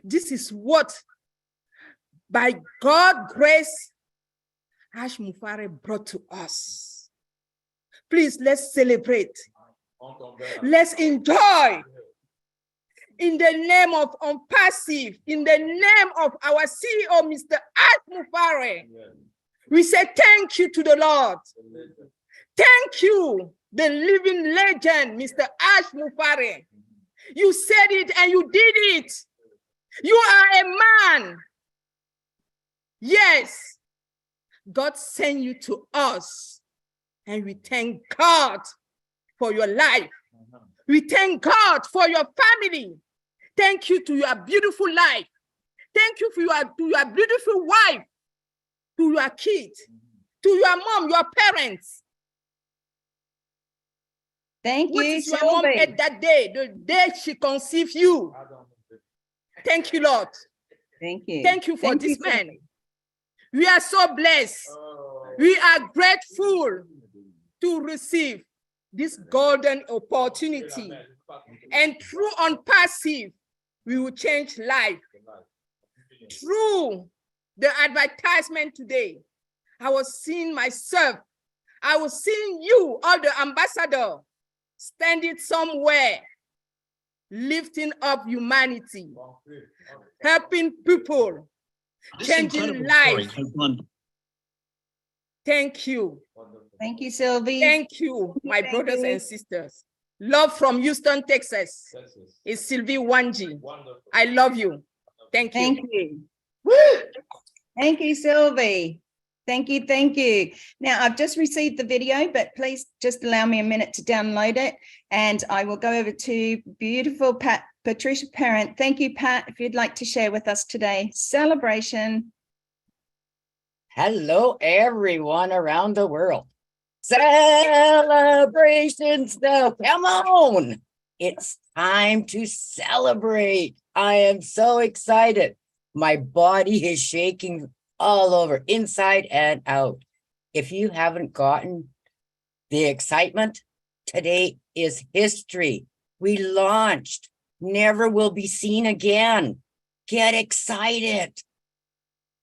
[SPEAKER 21] This is what, by God's grace, Ash Mufare brought to us. Please, let's celebrate. Let's enjoy. In the name of Unpassive, in the name of our CEO, Mr. Ash Mufare, we say thank you to the Lord. Thank you, the living legend, Mr. Ash Mufare. You said it and you did it. You are a man. Yes, God sent you to us, and we thank God for your life. We thank God for your family. Thank you to your beautiful life. Thank you to your beautiful wife, to your kids, to your mom, your parents.
[SPEAKER 2] Thank
[SPEAKER 21] what
[SPEAKER 2] you,
[SPEAKER 21] is your mom
[SPEAKER 2] Sylvie.
[SPEAKER 21] at that day, the day she conceived you? Thank you, Lord.
[SPEAKER 2] Thank you.
[SPEAKER 21] Thank you for
[SPEAKER 2] Thank
[SPEAKER 21] this
[SPEAKER 2] you,
[SPEAKER 21] man.
[SPEAKER 2] Sylvie.
[SPEAKER 21] We are so blessed. We are grateful to receive this golden opportunity. And through Unpassive, we will change life. Through the advertisement today, I was seeing myself. I was seeing you, all the ambassadors, standing somewhere, lifting up humanity, helping people, changing lives. Thank you.
[SPEAKER 2] Thank you, Sylvie.
[SPEAKER 21] Thank you, my
[SPEAKER 2] Thank
[SPEAKER 21] brothers
[SPEAKER 2] you.
[SPEAKER 21] and sisters. Love from Houston, Texas. It's Sylvie Wanji. I love you. Thank you.
[SPEAKER 2] Thank you. Thank you, Sylvie. Thank you, thank you. Now, I've just received the video, but please just allow me a minute to download it, and I will go over to beautiful Patricia Parent. Thank you, Pat, if you'd like to share with us today. Celebration.
[SPEAKER 6] Hello, everyone around the world. Celebrations now. Come on. It's time to celebrate. I am so excited. My body is shaking all over, inside and out. If you haven't gotten the excitement, today is history. We launched. Never will be seen again. Get excited.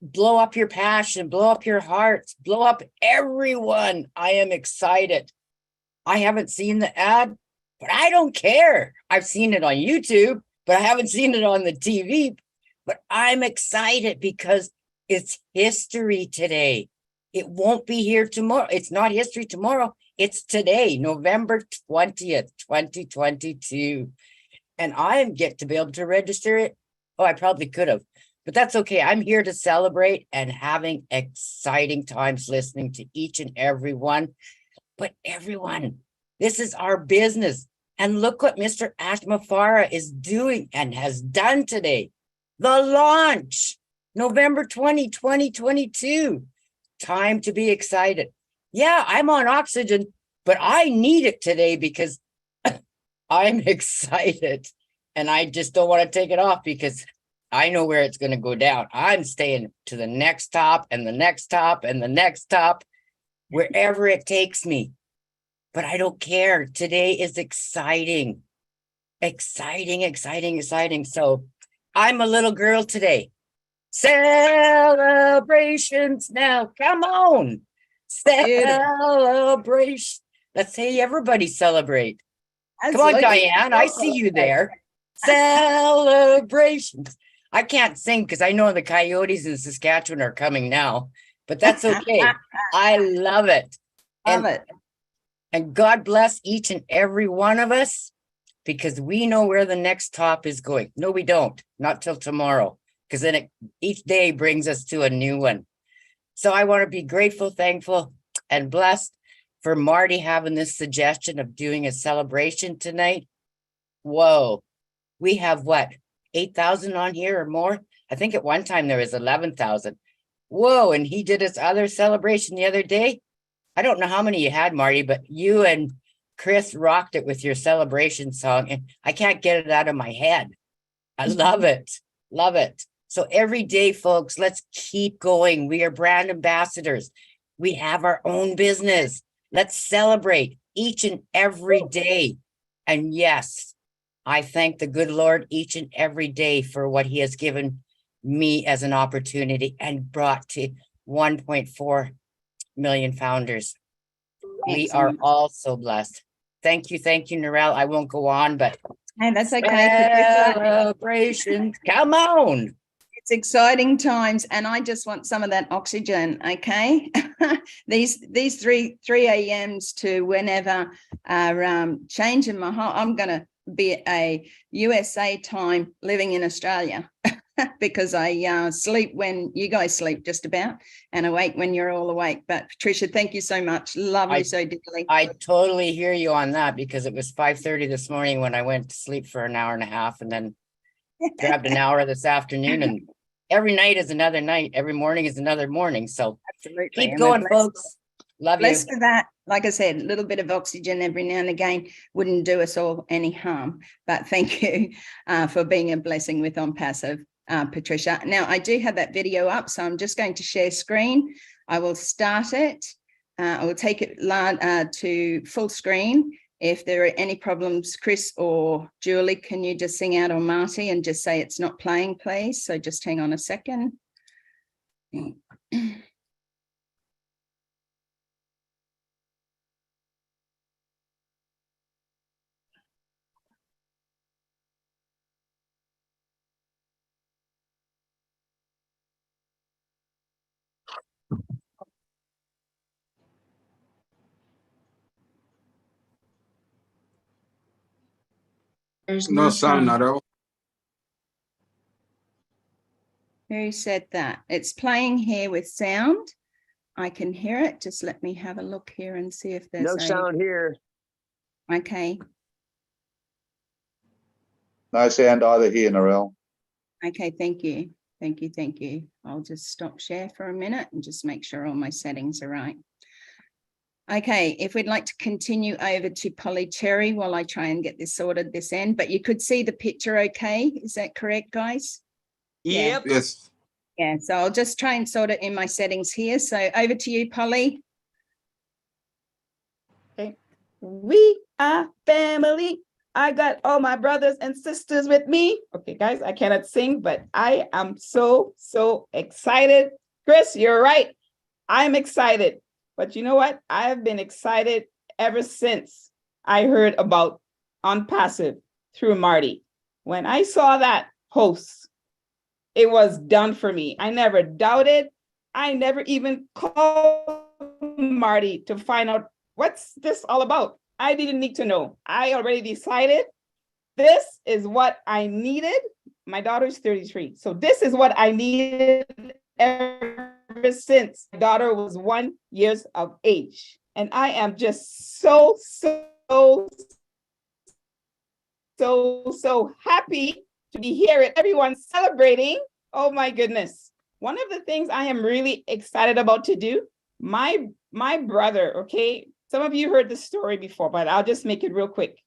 [SPEAKER 6] Blow up your passion, blow up your hearts, blow up everyone. I am excited. I haven't seen the ad, but I don't care. I've seen it on YouTube, but I haven't seen it on the TV. But I'm excited because it's history today. It won't be here tomorrow. It's not history tomorrow. It's today, November 20th, 2022. And I get to be able to register it. Oh, I probably could have. But that's okay. I'm here to celebrate and having exciting times listening to each and every one. But everyone, this is our business. And look what Mr. Ash Mufare is doing and has done today. The launch, November 20, 2022. Time to be excited. Yeah, I'm on oxygen, but I need it today because I'm excited. And I just don't want to take it off because I know where it's going to go down. I'm staying to the next top and the next top and the next top, wherever it takes me. But I don't care. Today is exciting. Exciting, exciting, exciting. So I'm a little girl today. Celebrations now. Come on. Celebration. Let's say everybody celebrate. Come on, Diane. I see you there. Celebrations. I can't sing because I know the Coyotes in Saskatchewan are coming now, but that's okay. I love it.
[SPEAKER 2] Love it.
[SPEAKER 6] And God bless each and every one of us, because we know where the next top is going. No, we don't. Not till tomorrow, because then each day brings us to a new one. So I want to be grateful, thankful, and blessed for Marty having this suggestion of doing a celebration tonight. Whoa. We have what, 8,000 on here or more? I think at one time there was 11,000. Whoa, and he did his other celebration the other day. I don't know how many you had, Marty, but you and Chris rocked it with your celebration song, and I can't get it out of my head. I love it. Love it. So every day, folks, let's keep going. We are brand ambassadors. We have our own business. Let's celebrate each and every day. And yes, I thank the good Lord each and every day for what he has given me as an opportunity and brought to 1.4 million founders. We are all so blessed. Thank you, Narelle. I won't go on, but
[SPEAKER 2] hey, that's okay.
[SPEAKER 6] Celebrations, come on.
[SPEAKER 2] It's exciting times, and I just want some of that oxygen. Okay, these 3 a.m.s to whenever are changing my whole. I'm gonna be a USA time living in Australia because I sleep when you guys sleep just about, and awake when you're all awake. But Patricia, thank you so much. Love you so dearly.
[SPEAKER 6] I totally hear you on that, because it was 5:30 this morning when I went to sleep for an hour and a half, and then grabbed an hour this afternoon. And every night is another night. Every morning is another morning. So
[SPEAKER 2] absolutely,
[SPEAKER 6] keep going, folks. Love you.
[SPEAKER 2] Blessed for that. Like I said, a little bit of oxygen every now and again wouldn't do us all any harm. But thank you for being a blessing with On Passive, Patricia. Now, I do have that video up, so I'm just going to share screen. I will start it. I will take it to full screen. If there are any problems, Chris or Julie, can you just sing out, or Marty, and just say it's not playing, please? So just hang on a second.
[SPEAKER 20] There's
[SPEAKER 3] No sound at all.
[SPEAKER 2] Who said that? It's playing here with sound. I can hear it. Just let me have a look here and see if there's
[SPEAKER 7] no sound here.
[SPEAKER 2] Okay.
[SPEAKER 7] No sound either here, Narelle.
[SPEAKER 2] Okay, thank you. Thank you, thank you. I'll just stop share for a minute and just make sure all my settings are right. Okay, if we'd like to continue over to Polly Cherry while I try and get this sorted this end, but you could see the picture okay? Is that correct, guys?
[SPEAKER 3] Yep. Yeah. Yes.
[SPEAKER 2] Yeah, so I'll just try and sort it in my settings here. So over to you, Polly.
[SPEAKER 21] Okay. We are family. I got all my brothers and sisters with me. Okay, guys, I cannot sing, but I am so excited. Chris, you're right. I'm excited. But you know what? I have been excited ever since I heard about On Passive through Marty. When I saw that post, it was done for me. I never doubted. I never even called Marty to find out what's this all about. I didn't need to know. I already decided this is what I needed. My daughter's 33. So this is what I needed ever since my daughter was 1 year of age. And I am just so happy to be here and everyone celebrating. Oh my goodness. One of the things I am really excited about to do, my brother, okay, some of you heard the story before, but I'll just make it real quick.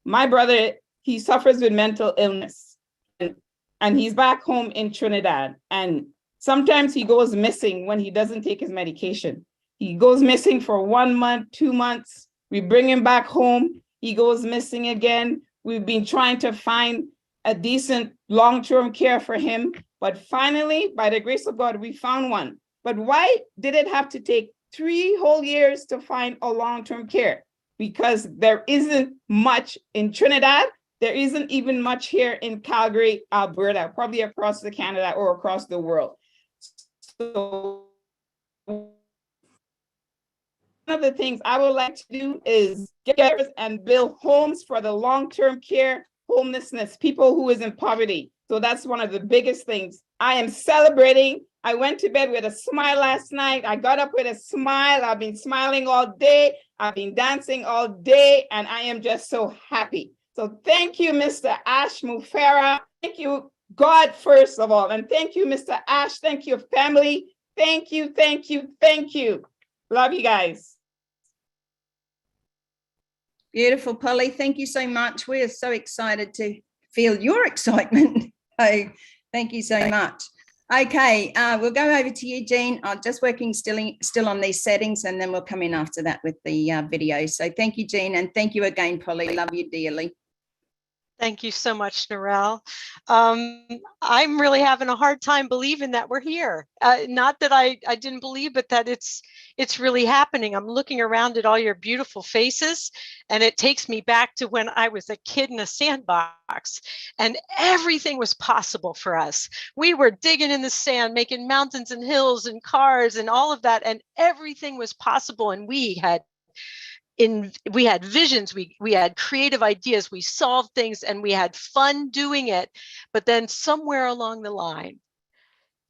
[SPEAKER 21] My brother, he suffers with mental illness and he's back home in Trinidad. And sometimes he goes missing when he doesn't take his medication. He goes missing for 1 month, 2 months. We bring him back home. He goes missing again.
[SPEAKER 8] we've been trying to find a decent long-term care for him, but finally, by the grace of God, we found one. But why did it have to take 3 whole years to find a long-term care? Because there isn't much in Trinidad. There isn't even much here in Calgary, Alberta, probably across the Canada or across the world. So one of the things I would like to do is get together and build homes for the long-term care homelessness, people who is in poverty. So that's one of the biggest things. I am celebrating. I went to bed with a smile last night. I got up with a smile. I've been smiling all day. I've been dancing all day, and I am just so happy. So thank you, Mr. Ash Mufera. Thank you, God, first of all. And thank you, Mr. Ash. Thank you, family. Thank you, thank you, thank you. Love you guys.
[SPEAKER 2] Beautiful, Polly. Thank you so much. We are so excited to feel your excitement. So thank you so much. Okay, we'll go over to you, Jean. I'm just working still on these settings, and then we'll come in after that with the video. So thank you, Jean, and thank you again, Polly. Love you dearly.
[SPEAKER 13] Thank you so much, Narelle. I'm really having a hard time believing that we're here. Not that I didn't believe, but that it's really happening. I'm looking around at all your beautiful faces, and it takes me back to when I was a kid in a sandbox, and everything was possible for us. We were digging in the sand, making mountains and hills and cars and all of that, and everything was possible, and we had visions, we had creative ideas, we solved things, and we had fun doing it. But then somewhere along the line,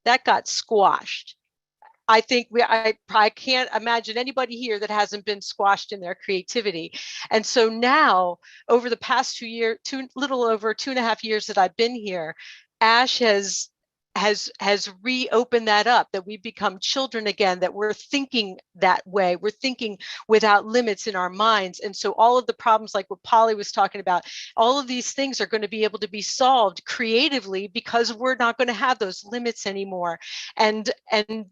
[SPEAKER 13] that got squashed. I think I can't imagine anybody here that hasn't been squashed in their creativity. And so now, over the past little over 2.5 years that I've been here, Ash has reopened that up, that we've become children again, that we're thinking that way. We're thinking without limits in our minds. And so all of the problems, like what Polly was talking about, all of these things are going to be able to be solved creatively because we're not going to have those limits anymore. And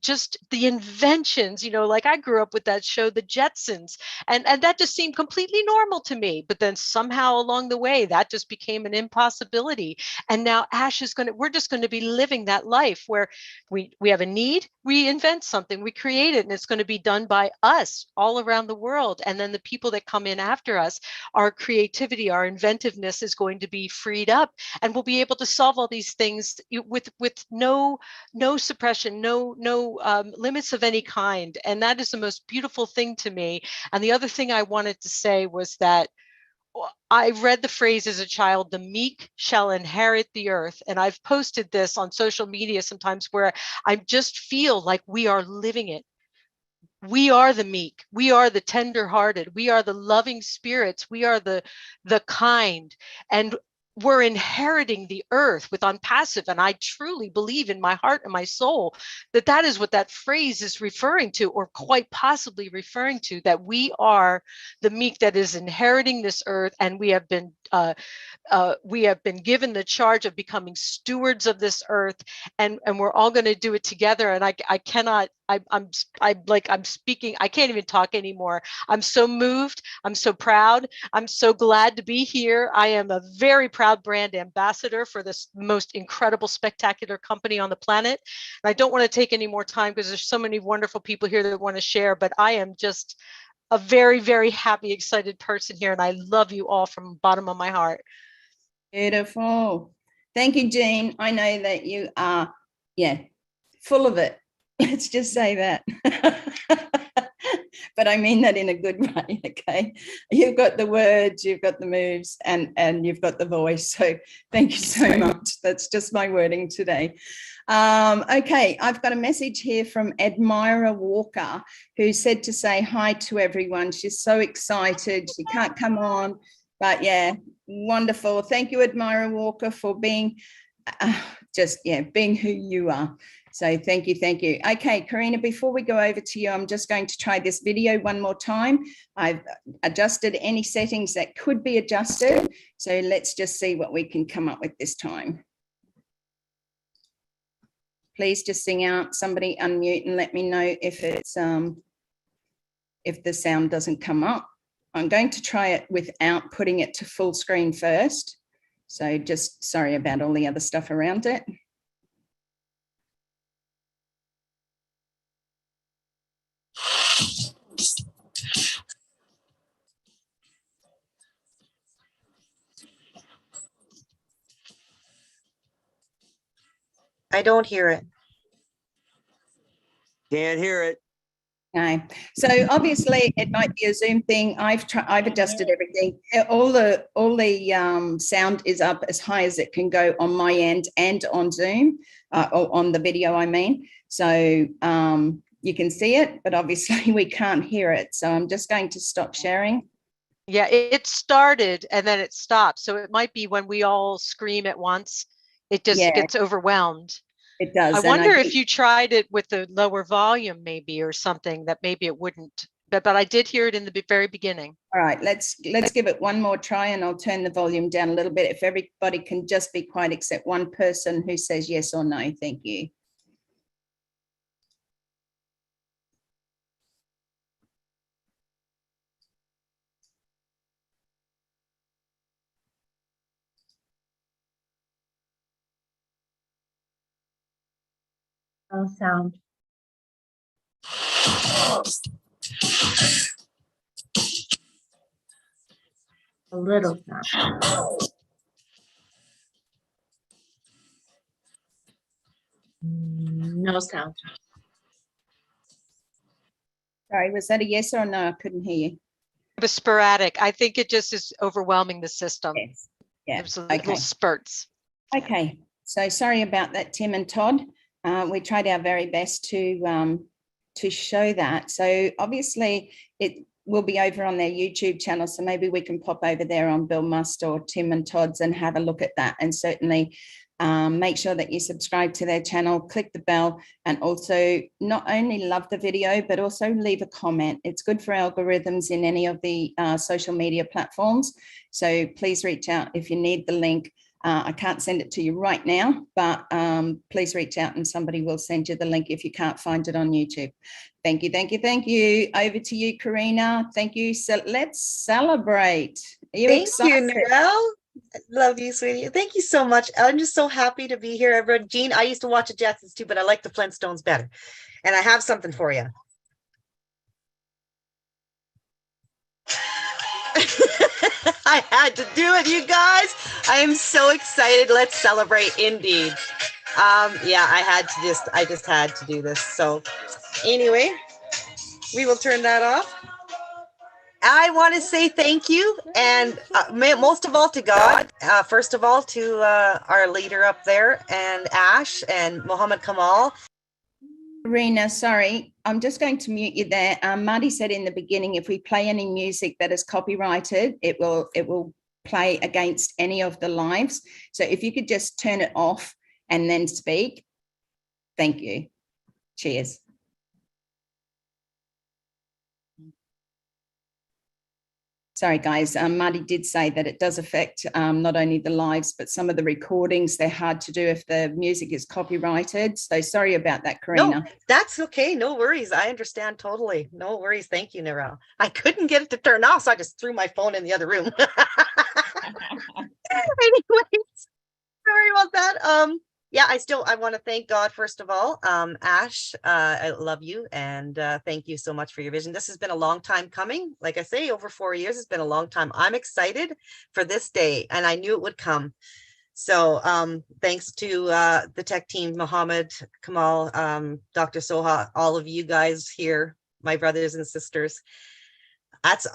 [SPEAKER 13] just the inventions, like I grew up with that show, The Jetsons, and that just seemed completely normal to me. But then somehow along the way, that just became an impossibility. And now Ash we're just going to be living that life where we have a need, we invent something, we create it, and it's going to be done by us all around the world. And then the people that come in after us, our creativity, our inventiveness is going to be freed up, and we'll be able to solve all these things with no suppression, no limits of any kind. And that is the most beautiful thing to me. And the other thing I wanted to say was that I read the phrase as a child, the meek shall inherit the earth. And I've posted this on social media sometimes where I just feel like we are living it. We are the meek. We are the tender-hearted. We are the loving spirits. We are the kind. And we're inheriting the earth with unpassive. And I truly believe in my heart and my soul that that is what that phrase is referring to, or quite possibly referring to, that we are the meek that is inheriting this earth. And we have been given the charge of becoming stewards of this earth, and we're all going to do it together. And I'm speaking, I can't even talk anymore. I'm so moved. I'm so proud. I'm so glad to be here. I am a very proud brand ambassador for this most incredible, spectacular company on the planet. And I don't want to take any more time because there's so many wonderful people here that want to share, but I am just a very, very happy, excited person here. And I love you all from the bottom of my heart.
[SPEAKER 2] Beautiful. Thank you, Jean. I know that you are, full of it. Let's just say that. But I mean that in a good way, okay? You've got the words, you've got the moves, and you've got the voice. So thank you so much. That's just my wording today. Okay, I've got a message here from Admira Walker, who said to say hi to everyone. She's so excited. She can't come on, but yeah, wonderful. Thank you, Admira Walker, for being being who you are. So thank you, thank you. Okay, Karina, before we go over to you, I'm just going to try this video one more time. I've adjusted any settings that could be adjusted. So let's just see what we can come up with this time. Please just sing out, somebody unmute and let me know if it's if the sound doesn't come up. I'm going to try it without putting it to full screen first. So just sorry about all the other stuff around it.
[SPEAKER 9] I don't hear it.
[SPEAKER 10] Can't hear it.
[SPEAKER 2] No. So obviously it might be a Zoom thing. I've adjusted everything. All the sound is up as high as it can go on my end and on Zoom, or on the video, I mean. So you can see it, but obviously we can't hear it. So I'm just going to stop sharing.
[SPEAKER 13] Yeah, it started and then it stopped. So it might be when we all scream at once, it just gets overwhelmed.
[SPEAKER 2] It does.
[SPEAKER 13] I wonder if you tried it with the lower volume maybe or something, that maybe it wouldn't, but I did hear it in the very beginning.
[SPEAKER 2] All right, let's give it one more try, and I'll turn the volume down a little bit. If everybody can just be quiet except one person who says yes or no. Thank you.
[SPEAKER 20] No sound. A little sound. No sound.
[SPEAKER 2] Sorry, was that a yes or a no? I couldn't hear you.
[SPEAKER 13] It was sporadic. I think it just is overwhelming the system.
[SPEAKER 2] Yes. Yeah.
[SPEAKER 13] Little spurts.
[SPEAKER 2] Okay. So sorry about that, Tim and Todd. We tried our very best to show that. So obviously it will be over on their YouTube channel. So maybe we can pop over there on Bill Must or Tim and Todd's and have a look at that. And certainly make sure that you subscribe to their channel, click the bell, and also not only love the video, but also leave a comment. It's good for algorithms in any of the social media platforms. So please reach out if you need the link. I can't send it to you right now, but please reach out and somebody will send you the link if you can't find it on YouTube. Thank you, thank you, thank you. Over to you, Karina. Thank you. So let's celebrate. Are you excited?
[SPEAKER 9] Thank you, Narelle. I love you, sweetie. Thank you so much. I'm just so happy to be here, everyone. Jean, I used to watch the Jetsons too, but I like the Flintstones better. And I have something for you. I had to do it, you guys. I am so excited. Let's celebrate, indeed. Yeah, I just had to do this. So anyway, we will turn that off. I want to say thank you, and most of all to God. First of all to our leader up there, and Ash and Mohammed Kamal.
[SPEAKER 2] Rena, sorry, I'm just going to mute you there. Marty said in the beginning, if we play any music that is copyrighted, it will play against any of the lives. So if you could just turn it off and then speak. Thank you. Cheers. Sorry, guys. Marty did say that it does affect not only the lives, but some of the recordings. They're hard to do if the music is copyrighted. So sorry about that, Karina.
[SPEAKER 9] No, that's okay. No worries. I understand totally. No worries. Thank you, Narelle. I couldn't get it to turn off, so I just threw my phone in the other room. Anyways, sorry about that. Yeah, I want to thank God, first of all. Ash, I love you, and thank you so much for your vision. This has been a long time coming. Like I say, over 4 years, it's been a long time. I'm excited for this day, and I knew it would come. So thanks to the tech team, Mohammed, Kamal, Dr. Soha, all of you guys here, my brothers and sisters. That's,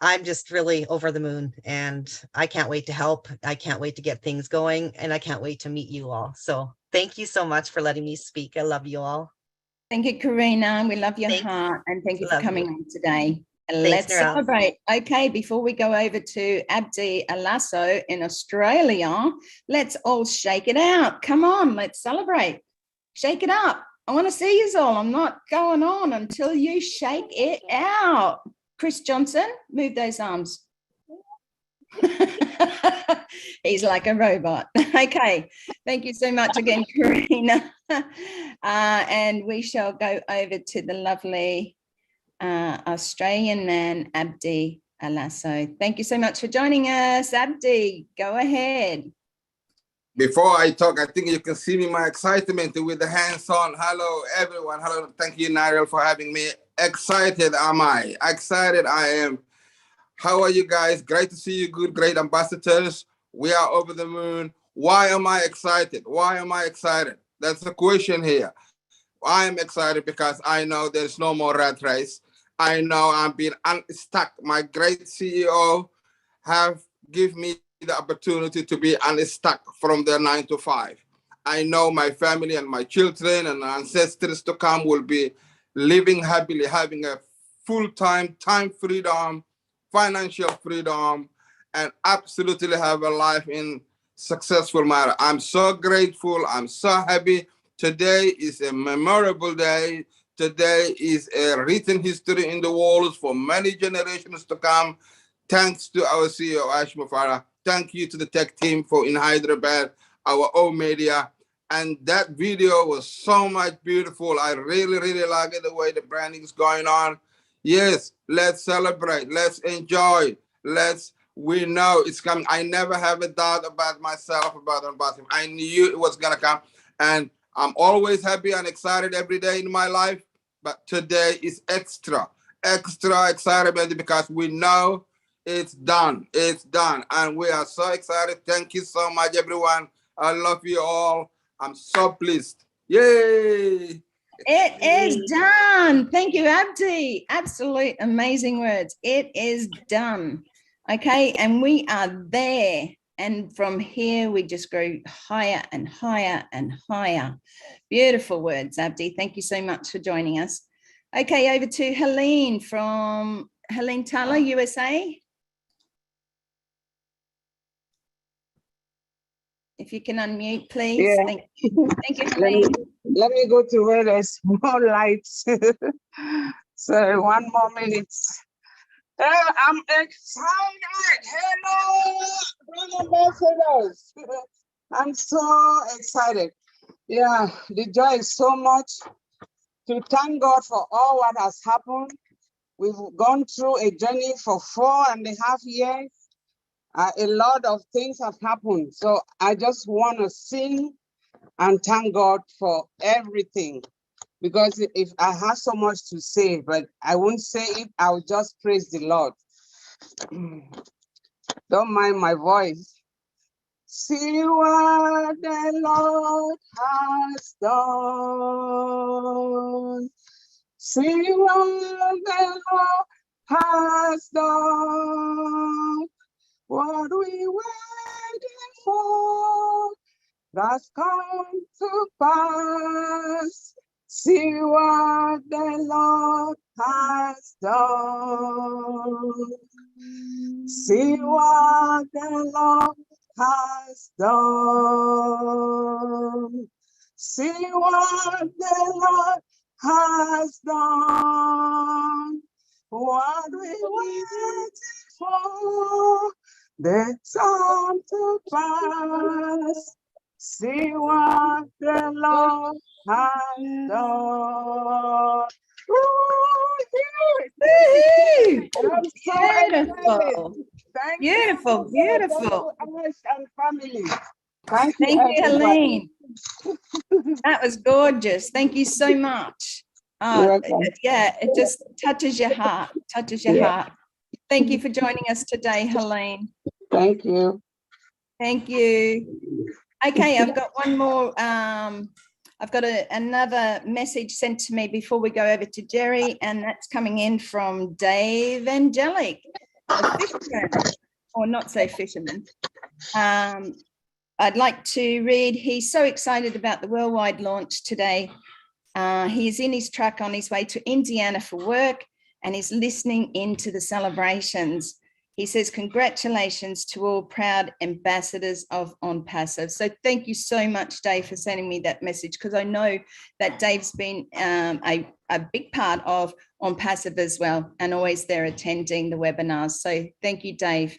[SPEAKER 9] I'm just really over the moon, and I can't wait to help. I can't wait to get things going, and I can't wait to meet you all. So thank you so much for letting me speak. I love you all.
[SPEAKER 2] Thank you, Karina. We love your heart, and thank you for coming on today. Let's celebrate. Okay, before we go over to Abdi Alasso in Australia, let's all shake it out. Come on, let's celebrate. Shake it up. I want to see you all. I'm not going on until you shake it out. Chris Johnson, move those arms. He's like a robot. Okay, thank you so much again, Karina. And we shall go over to the lovely Australian man, Abdi So thank you so much for joining us. Abdi, go ahead.
[SPEAKER 10] Before I talk, I think you can see me my excitement with the hands on. Hello, everyone. Hello. Thank you, Nigel, for having me. Excited am I. Excited I am. How are you guys? Great to see you, good, great ambassadors. We are over the moon. Why am I excited? Why am I excited? That's the question here. I am excited because I know there's no more rat race. I know I'm being unstuck. My great CEO have given me the opportunity to be unstuck from the 9 to 5. I know my family and my children and ancestors to come will be living happily, having a full-time time freedom, financial freedom, and absolutely have a life in successful manner. I'm so grateful. I'm so happy. Today is a memorable day. Today is a written history in the walls for many generations to come. Thanks to our CEO, Ash Mufara. Thank you to the tech team for in Hyderabad, our own media. And that video was so much beautiful. I really, really like it, the way the branding is going on. Yes, let's celebrate. Let's enjoy. We know it's coming. I never have a doubt about myself, about him. I knew it was going to come. And I'm always happy and excited every day in my life. But today is extra excited because we know it's done. It's done. And we are so excited. Thank you so much, everyone. I love you all. I'm so pleased. Yay!
[SPEAKER 2] It is done. Thank you, Abdi. Absolute amazing words. It is done. Okay, and we are there. And from here, we just grow higher and higher and higher. Beautiful words, Abdi. Thank you so much for joining us. Okay, over to Helene from Helene Tala, USA. If you can unmute, please.
[SPEAKER 22] Yeah.
[SPEAKER 2] Thank you. Thank you, Helene.
[SPEAKER 22] Let me go to where there's more lights. So 1 more minute. I'm excited. Hello, ambassadors. I'm so excited. Yeah, the joy is so much. To thank God for all what has happened. We've gone through a journey for 4.5 years. A lot of things have happened. So I just want to sing and thank God for everything. Because if I have so much to say, but I won't say it, I'll just praise the Lord. Don't mind my voice. See what the Lord has done. See what the Lord has done. What we waiting for that's come to pass. See what the Lord has done. See what the Lord has done. See what the Lord has done. What we waiting for, the time to pass. See what the Lord has done.
[SPEAKER 2] Beautiful. Beautiful, beautiful.
[SPEAKER 22] Family.
[SPEAKER 2] Thank you, Helene. That was gorgeous. Thank you so much. Yeah, it just touches your heart, heart. Thank you for joining us today, Helene.
[SPEAKER 22] Thank you.
[SPEAKER 2] Thank you. Okay, I've got one more. I've got another message sent to me before we go over to Jerry, and that's coming in from Dave Angelic, a fisherman, or not so fisherman. I'd like to read, he's so excited about the worldwide launch today. He's in his truck on his way to Indiana for work, and he's listening into the celebrations. He says, congratulations to all proud ambassadors of On Passive. So thank you so much, Dave, for sending me that message, because I know that Dave's been a big part of On Passive as well, and always there attending the webinars. So thank you, Dave.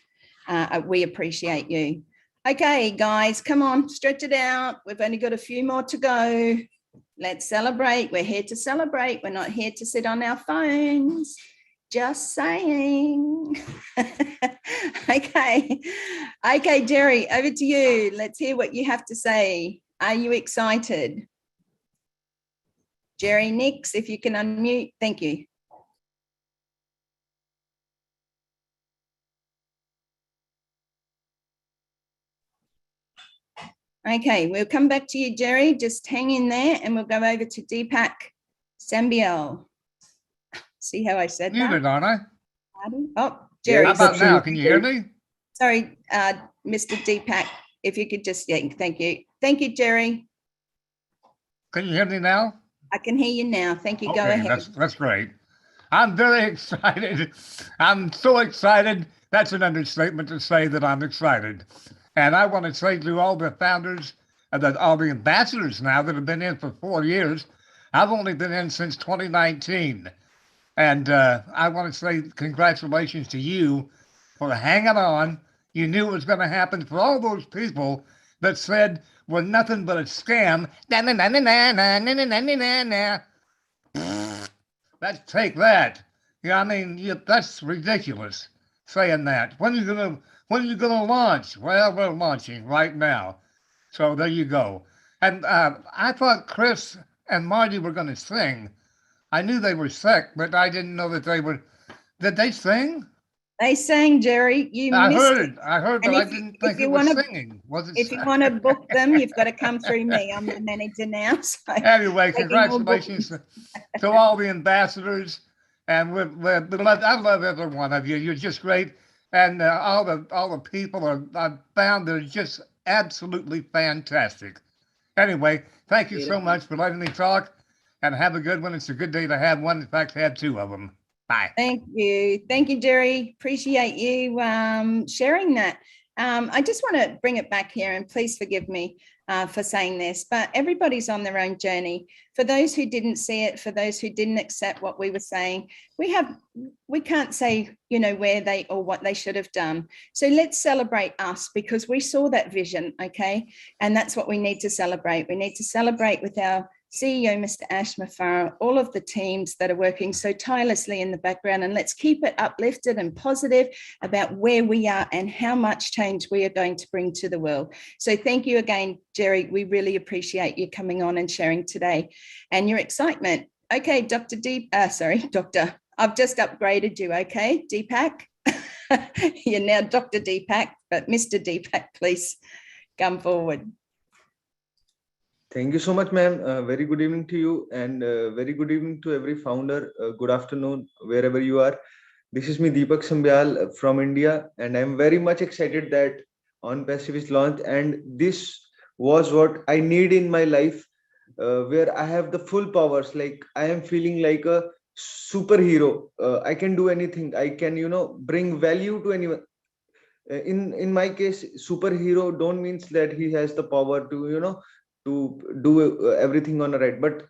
[SPEAKER 2] We appreciate you. Okay, guys, come on, stretch it out. We've only got a few more to go. Let's celebrate. We're here to celebrate. We're not here to sit on our phones. Just saying. Okay. Okay, Jerry, over to you. Let's hear what you have to say. Are you excited? Jerry Nix, if you can unmute, thank you. Okay, we'll come back to you, Jerry. Just hang in there and we'll go over to Deepak Sambiel. See how I said that?
[SPEAKER 11] Muted, aren't I?
[SPEAKER 2] Oh, Jerry.
[SPEAKER 11] How about now? Can you hear me?
[SPEAKER 2] Sorry, Mr. Deepak, if you could just, yeah, thank you. Thank you, Jerry.
[SPEAKER 11] Can you hear me now?
[SPEAKER 2] I can hear you now. Thank you. Go
[SPEAKER 11] Okay,
[SPEAKER 2] ahead.
[SPEAKER 11] that's great. I'm very excited. I'm so excited. That's an understatement to say that I'm excited. And I want to say to all the founders and all the ambassadors now that have been in for 4 years, I've only been in since 2019. And I want to say congratulations to you for hanging on. You knew it was going to happen. For all those people that said we're nothing but a scam. Let's take that. Yeah, I mean, that's ridiculous saying that. When are you gonna launch? Well, we're launching right now. So there you go. And I thought Chris and Marty were gonna sing. I knew they were sick, but I didn't know that they were. Did they sing?
[SPEAKER 2] They sang, Jerry. You
[SPEAKER 11] I
[SPEAKER 2] missed
[SPEAKER 11] heard
[SPEAKER 2] it.
[SPEAKER 11] it. I heard, but I didn't think it was singing. Was it?
[SPEAKER 2] If you want to book them, you've got to come through me. I'm the manager now. So
[SPEAKER 11] Anyway,
[SPEAKER 2] taking all
[SPEAKER 11] congratulations to all the ambassadors, and I love every one of you. You're just great, and all the people I've found they're just absolutely fantastic. Anyway, thank you so much for letting me talk, and have a good one. It's a good day to have one. In fact, have two of them. Bye.
[SPEAKER 2] Thank you, Jerry. Appreciate you sharing that. I just want to bring it back here, and please forgive me for saying this, but everybody's on their own journey. For those who didn't see it, for those who didn't accept what we were saying, we can't say, where they or what they should have done. So let's celebrate us, because we saw that vision, okay? And that's what we need to celebrate. We need to celebrate with our CEO, Mr. Ash Mafara, all of the teams that are working so tirelessly in the background, and let's keep it uplifted and positive about where we are and how much change we are going to bring to the world. So thank you again, Jerry. We really appreciate you coming on and sharing today and your excitement. Okay, Dr. I've just upgraded you, okay, Deepak? You're now Dr. Deepak, but Mr. Deepak, please come forward.
[SPEAKER 12] Thank you so much, ma'am. Very good evening to you, and very good evening to every founder. Good afternoon, wherever you are. This is me, Deepak Sambyal from India, and I'm very much excited that On Passive is launched. And this was what I need in my life, where I have the full powers. Like I am feeling like a superhero. I can do anything. I can, bring value to anyone. In my case, superhero don't means that he has the power to, to do everything on a right, but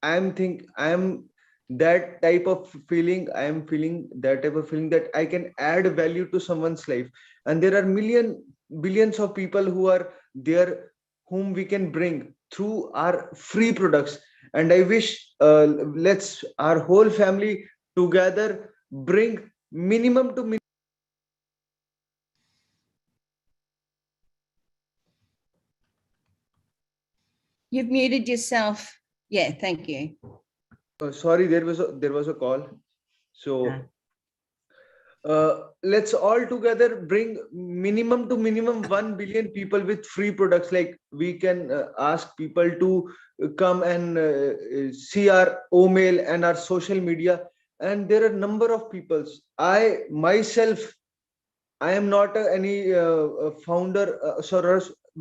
[SPEAKER 12] I am that type of feeling. I am feeling that type of feeling that I can add value to someone's life, and there are billions of people who are there whom we can bring through our free products. And I wish let's our whole family together bring minimum to minimum.
[SPEAKER 2] You've muted yourself. Yeah, thank you.
[SPEAKER 12] Sorry, there was a call. So let's all together bring minimum to minimum 1 billion people with free products. Like we can ask people to come and see our email and our social media. And there are a number of people. I myself, I am not any founder.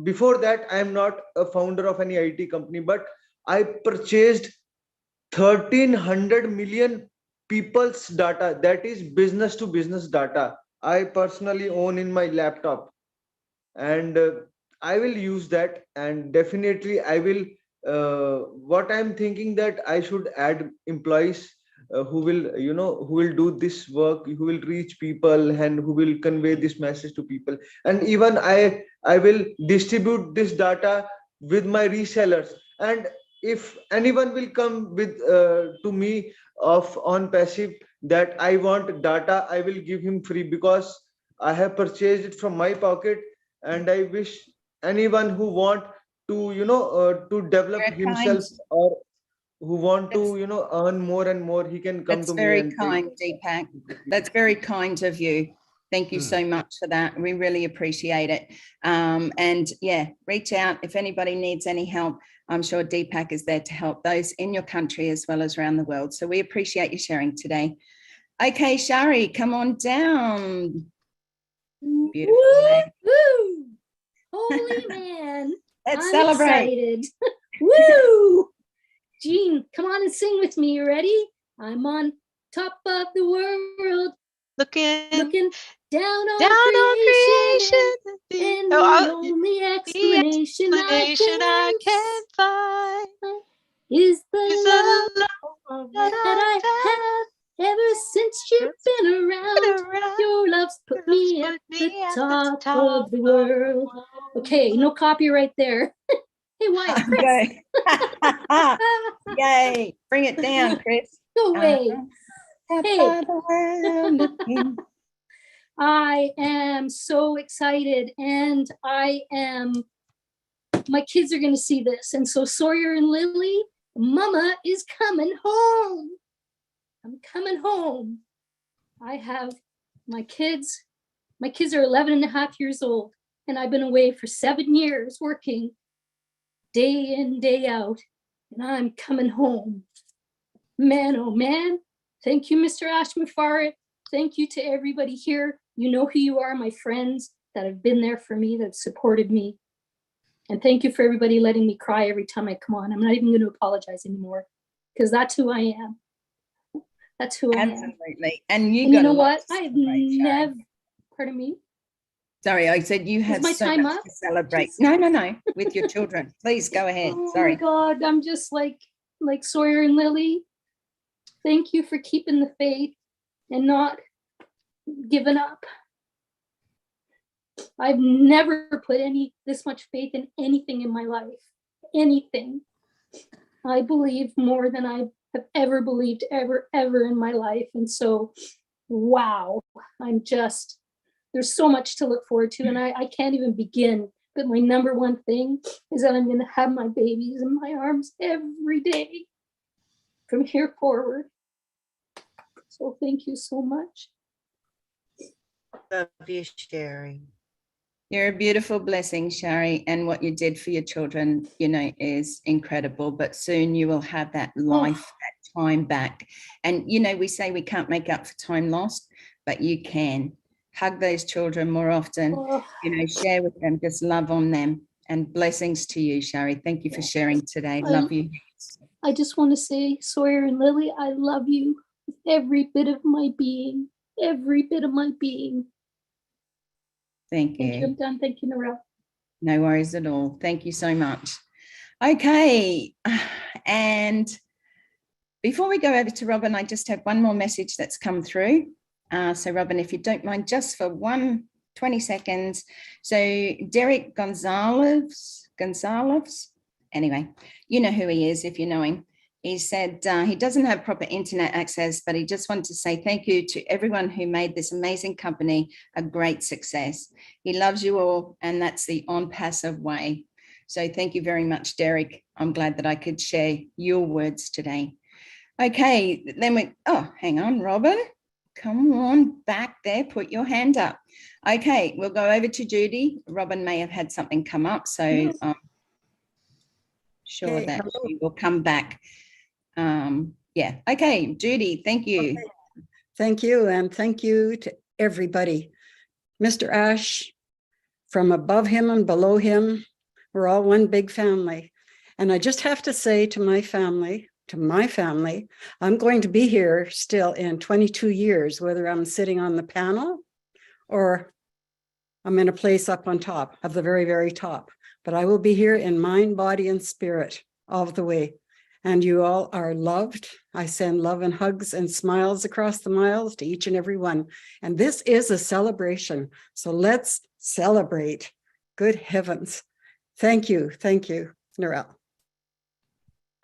[SPEAKER 12] Before that, I am not a founder of any IT company, but I purchased 1,300 million people's data. That is business to business data. I personally own in my laptop, and I will use that. And definitely, I will. What I'm thinking that I should add employees who will do this work, who will reach people, and who will convey this message to people. And even I will distribute this data with my resellers. And if anyone will come with to me of on passive that I want data, I will give him free because I have purchased it from my pocket, and I wish anyone who want to to develop
[SPEAKER 2] Very kind.
[SPEAKER 12] himself or who want to earn more and more, he can come
[SPEAKER 2] That's
[SPEAKER 12] to me
[SPEAKER 2] very
[SPEAKER 12] and
[SPEAKER 2] kind, Deepak. That's very kind of you. Thank you so much for that. We really appreciate it. And yeah, reach out if anybody needs any help. I'm sure Deepak is there to help those in your country as well as around the world. So we appreciate you sharing today. Okay, Shari, come on down. Beautiful.
[SPEAKER 15] Woo! Holy man.
[SPEAKER 2] Let's
[SPEAKER 15] I'm
[SPEAKER 2] celebrate.
[SPEAKER 15] excited. Woo! Jean, come on and sing with me. You ready? I'm on top of the world. Looking down on creation. And the only explanation I can find is the love that I have ever since you've been around. Your love's put me at the top of the world. Okay, no copyright there. Hey, Wyatt, Chris.
[SPEAKER 2] Yay, bring it down, Chris.
[SPEAKER 15] Go away. Hey. I am so excited, and my kids are going to see this. And so Sawyer and Lily, Mama is coming home. I'm coming home. I have my kids are 11 and a half years old, and I've been away for 7 years working day in, day out, and I'm coming home. Man, oh man. Thank you, Mr. Ashmafarit. Thank you to everybody here. You know who you are, my friends that have been there for me, that supported me. And thank you for everybody letting me cry every time I come on. I'm not even going to apologize anymore because that's who I am. That's who I am.
[SPEAKER 2] Absolutely. And you
[SPEAKER 15] know what? I've never, pardon me?
[SPEAKER 2] Sorry, I said you had
[SPEAKER 15] my
[SPEAKER 2] so
[SPEAKER 15] time
[SPEAKER 2] much
[SPEAKER 15] up?
[SPEAKER 2] to celebrate. No, with your children. Please go ahead.
[SPEAKER 15] Oh
[SPEAKER 2] Sorry.
[SPEAKER 15] my God, I'm just like Sawyer and Lily. Thank you for keeping the faith and not giving up. I've never put this much faith in anything in my life. Anything. I believe more than I have ever believed ever in my life. And so, wow, there's so much to look forward to, and I can't even begin. But my number one thing is that I'm going to have my babies in my arms every day from here forward. So thank you so much.
[SPEAKER 9] Love you, Sherry.
[SPEAKER 2] You're a beautiful blessing, Shari, and what you did for your children, is incredible. But soon you will have that life, that time back. And, we say we can't make up for time lost, but you can. Hug those children more often, share with them, just love on them. And blessings to you, Shari. Thank you for sharing today. Love you.
[SPEAKER 15] I just want to say, Sawyer and Lily, I love you with every bit of my being. Every bit of my being.
[SPEAKER 2] Thank you.
[SPEAKER 15] Thank you. I'm done. Thank you, Narelle.
[SPEAKER 2] No worries at all. Thank you so much. Okay. And before we go over to Robin, I just have one more message that's come through. So Robin, if you don't mind, just for 20 seconds. So Derek Gonzalez, anyway, you know who he is if you know him. He said he doesn't have proper internet access, but he just wanted to say thank you to everyone who made this amazing company a great success. He loves you all, and that's the On Passive way. So thank you very much, Derek. I'm glad that I could share your words today. Okay, then hang on, Robin. Come on back there, put your hand up. Okay, we'll go over to Judy. Robin may have had something come up, so I'm sure that she will come back. Yeah, okay, Judy, thank you.
[SPEAKER 16] Okay. Thank you, and thank you to everybody. Mr. Ash, from above him and below him, we're all one big family. And I just have to say to my family, I'm going to be here still in 22 years, whether I'm sitting on the panel or I'm in a place up on top of the very, very top. But I will be here in mind, body, and spirit all the way. And you all are loved. I send love and hugs and smiles across the miles to each and every one. And this is a celebration. So let's celebrate. Good heavens. Thank you. Thank you, Narelle.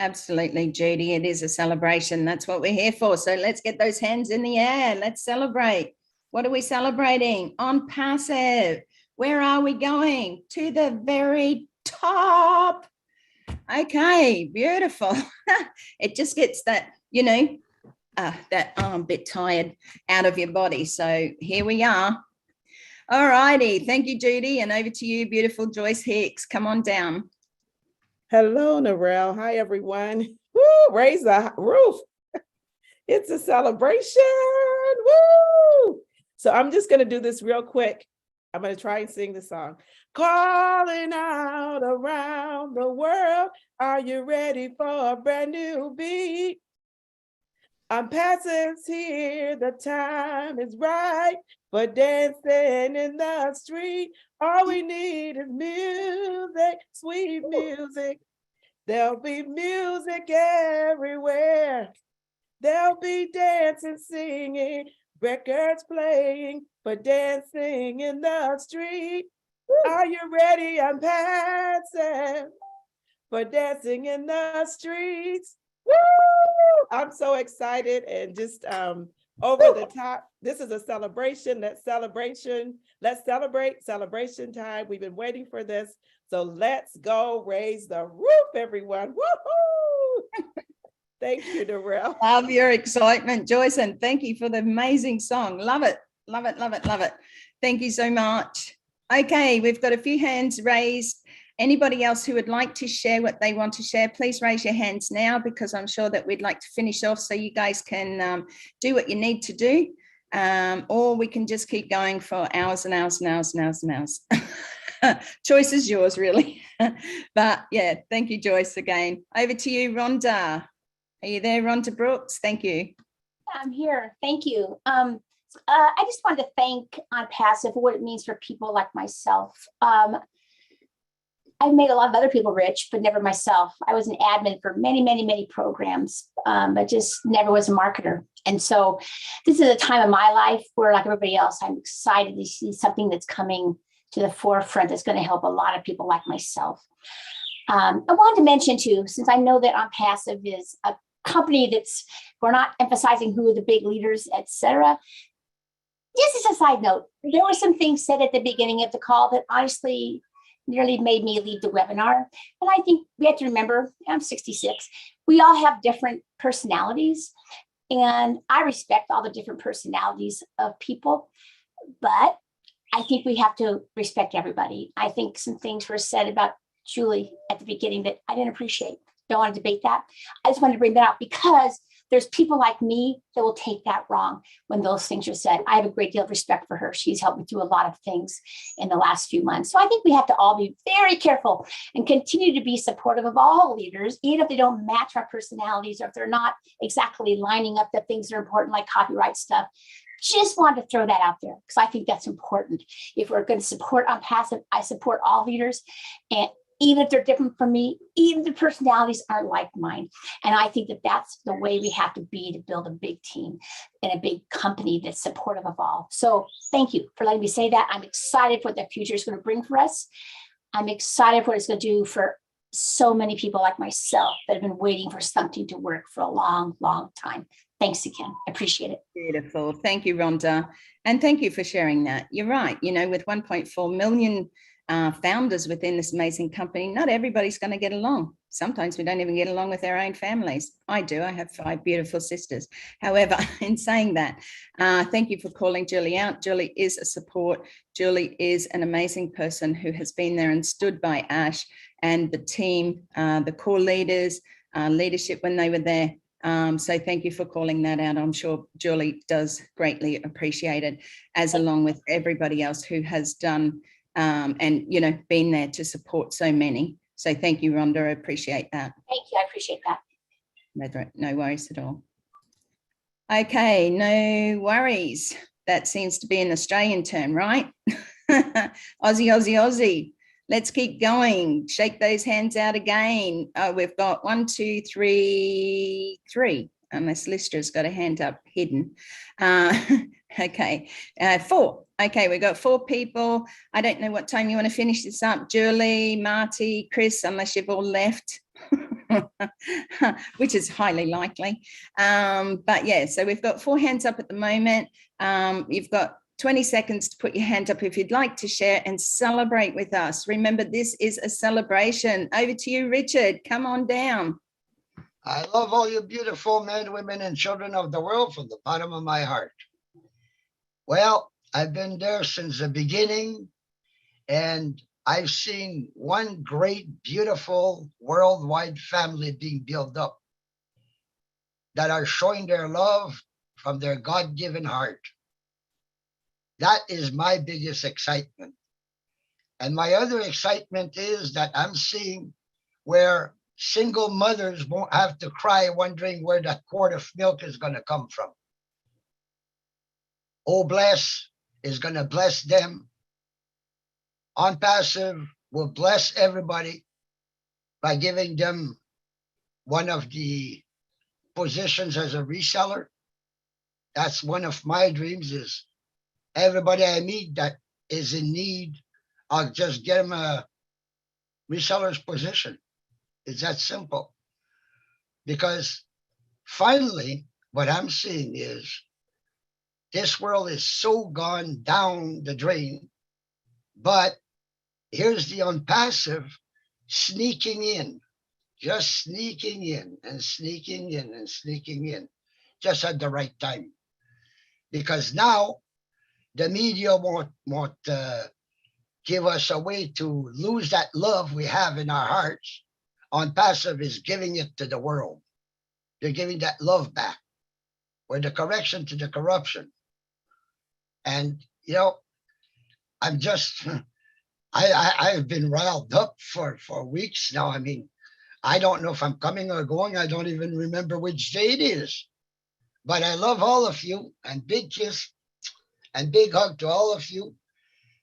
[SPEAKER 2] Absolutely, Judy. It is a celebration. That's what we're here for. So let's get those hands in the air. Let's celebrate. What are we celebrating? On passive. Where are we going? To the very top. Okay, beautiful. It just gets that, you know, that arm bit tired out of your body. So here we are. All righty. Thank you, Judy. And over to you, beautiful Joyce Hicks. Come on down.
[SPEAKER 8] Hello, Narelle. Hi, everyone. Woo, raise the roof. It's a celebration. Woo! So I'm just going to do this real quick. I'm going to try and sing the song. Calling out around the world. Are you ready for a brand new beat? I'm passing here. The time is right for dancing in the street. All we need is music, sweet music. There'll be music everywhere. There'll be dancing, singing, records playing for dancing in the street. Are you ready? I'm passing for dancing in the streets. Woo! I'm so excited and just over the top. This is a celebration. Let's celebration. Let's celebrate. Celebration time. We've been waiting for this. So let's go raise the roof, everyone. Woohoo! Thank you, Narelle.
[SPEAKER 2] Love your excitement, Joyce, and thank you for the amazing song. Love it, love it, love it, love it. Thank you so much. Okay, we've got a few hands raised. Anybody else who would like to share what they want to share, please raise your hands now, because I'm sure that we'd like to finish off so you guys can do what you need to do, or we can just keep going for hours and hours and hours and hours and hours. Choice is yours, really. But yeah, thank you, Joyce, again. Over to you, Rhonda. Are you there, Rhonda Brooks? Thank you.
[SPEAKER 5] I'm here. Thank you. I just wanted to thank On Passive for what it means for people like myself. I've made a lot of other people rich, but never myself. I was an admin for many, many, many programs, but just never was a marketer. And so this is a time of my life where, like everybody else, I'm excited to see something that's coming to the forefront that's going to help a lot of people like myself. I wanted to mention too, since I know that On Passive is a company that's, we're not emphasizing who are the big leaders, etc. Just as a side note, there were some things said at the beginning of the call that honestly nearly made me leave the webinar. And I think we have to remember, I'm 66, we all have different personalities. And I respect all the different personalities of people, but I think we have to respect everybody. I think some things were said about Julie at the beginning that I didn't appreciate. Don't want to debate that. I just wanted to bring that up because there's people like me that will take that wrong when those things are said. I have a great deal of respect for her. She's helped me through a lot of things in the last few months. So I think we have to all be very careful and continue to be supportive of all leaders, even if they don't match our personalities or if they're not exactly lining up the things that are important, like copyright stuff. Just wanted to throw that out there because I think that's important. If we're going to support On Passive, I support all leaders. And even if they're different from me, even the personalities aren't like mine. And I think that that's the way we have to be to build a big team and a big company that's supportive of all. So thank you for letting me say that. I'm excited for what the future is going to bring for us. I'm excited for what it's going to do for so many people like myself that have been waiting for something to work for a long, long time. Thanks again. I appreciate it.
[SPEAKER 2] Beautiful. Thank you, Rhonda. And thank you for sharing that. You're right. You know, with 1.4 million founders within this amazing company, not everybody's going to get along. Sometimes we don't even get along with our own families. I do. I have 5 beautiful sisters. However, in saying that, thank you for calling Julie out. Julie is a support. Julie is an amazing person who has been there and stood by Ash and the team, the core leaders, leadership when they were there. So thank you for calling that out. I'm sure Julie does greatly appreciate it, as along with everybody else who has done and, you know, been there to support so many. So thank you, Rhonda. I appreciate that.
[SPEAKER 5] Thank you. I appreciate that.
[SPEAKER 2] No worries at all. Okay, no worries. That seems to be an Australian term, right? Aussie, Aussie, Aussie. Let's keep going. Shake those hands out again. We've got 1, 2, 3, 3. Unless Lister's got a hand up hidden. Okay, 4. Okay, we've got 4 people. I don't know what time you want to finish this up. Julie, Marty, Chris, unless you've all left. which is highly likely. But yeah, so we've got 4 hands up at the moment. You've got 20 seconds to put your hand up if you'd like to share and celebrate with us. Remember, this is a celebration. Over to you, Richard. Come on down.
[SPEAKER 17] I love all you beautiful men, women, and children of the world from the bottom of my heart. Well, I've been there since the beginning, and I've seen one great, beautiful, worldwide family being built up that are showing their love from their God-given heart. That is my biggest excitement. And my other excitement is that I'm seeing where single mothers won't have to cry wondering where that quart of milk is going to come from. Oh, Bless is going to bless them. On Passive will bless everybody by giving them one of the positions as a reseller. That's one of my dreams, is everybody I meet that is in need, I'll just get them a reseller's position. It's that simple. Because finally, what I'm seeing is this world is so gone down the drain, but here's the unpassive sneaking in, just sneaking in and sneaking in and sneaking in, just at the right time. Because now the media won't give us a way to lose that love we have in our hearts. On Passive is giving it to the world. They're giving that love back, or the correction to the corruption. And, you know, I'm just, I've been riled up for weeks now. I mean, I don't know if I'm coming or going. I don't even remember which day it is. But I love all of you, and big kiss and big hug to all of you.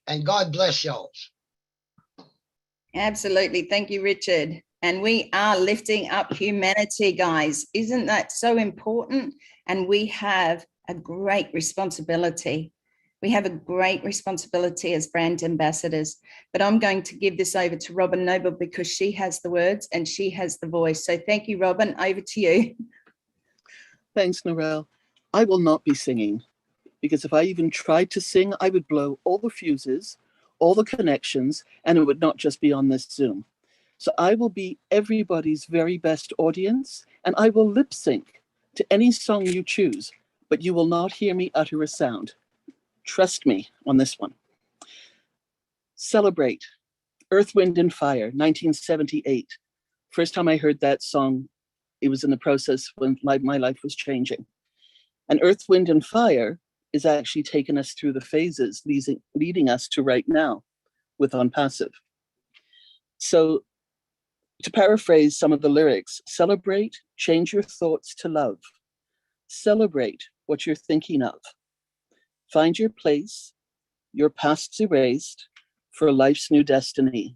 [SPEAKER 17] And God bless y'all.
[SPEAKER 2] Absolutely. Thank you, Richard. And we are lifting up humanity, guys. Isn't that so important? And we have a great responsibility. We have a great responsibility as brand ambassadors. But I'm going to give this over to Robin Noble because she has the words and she has the voice. So thank you, Robin. Over to you.
[SPEAKER 18] Thanks, Narelle. I will not be singing, because if I even tried to sing, I would blow all the fuses, all the connections, and it would not just be on this Zoom. So I will be everybody's very best audience, and I will lip sync to any song you choose, but you will not hear me utter a sound. Trust me on this one. Celebrate, Earth, Wind, and Fire, 1978. First time I heard that song, it was in the process when my life was changing. And Earth, Wind, and Fire is actually taking us through the phases, leading us to right now with On Passive. So to paraphrase some of the lyrics, celebrate, change your thoughts to love. Celebrate what you're thinking of. Find your place, your past's erased, for life's new destiny.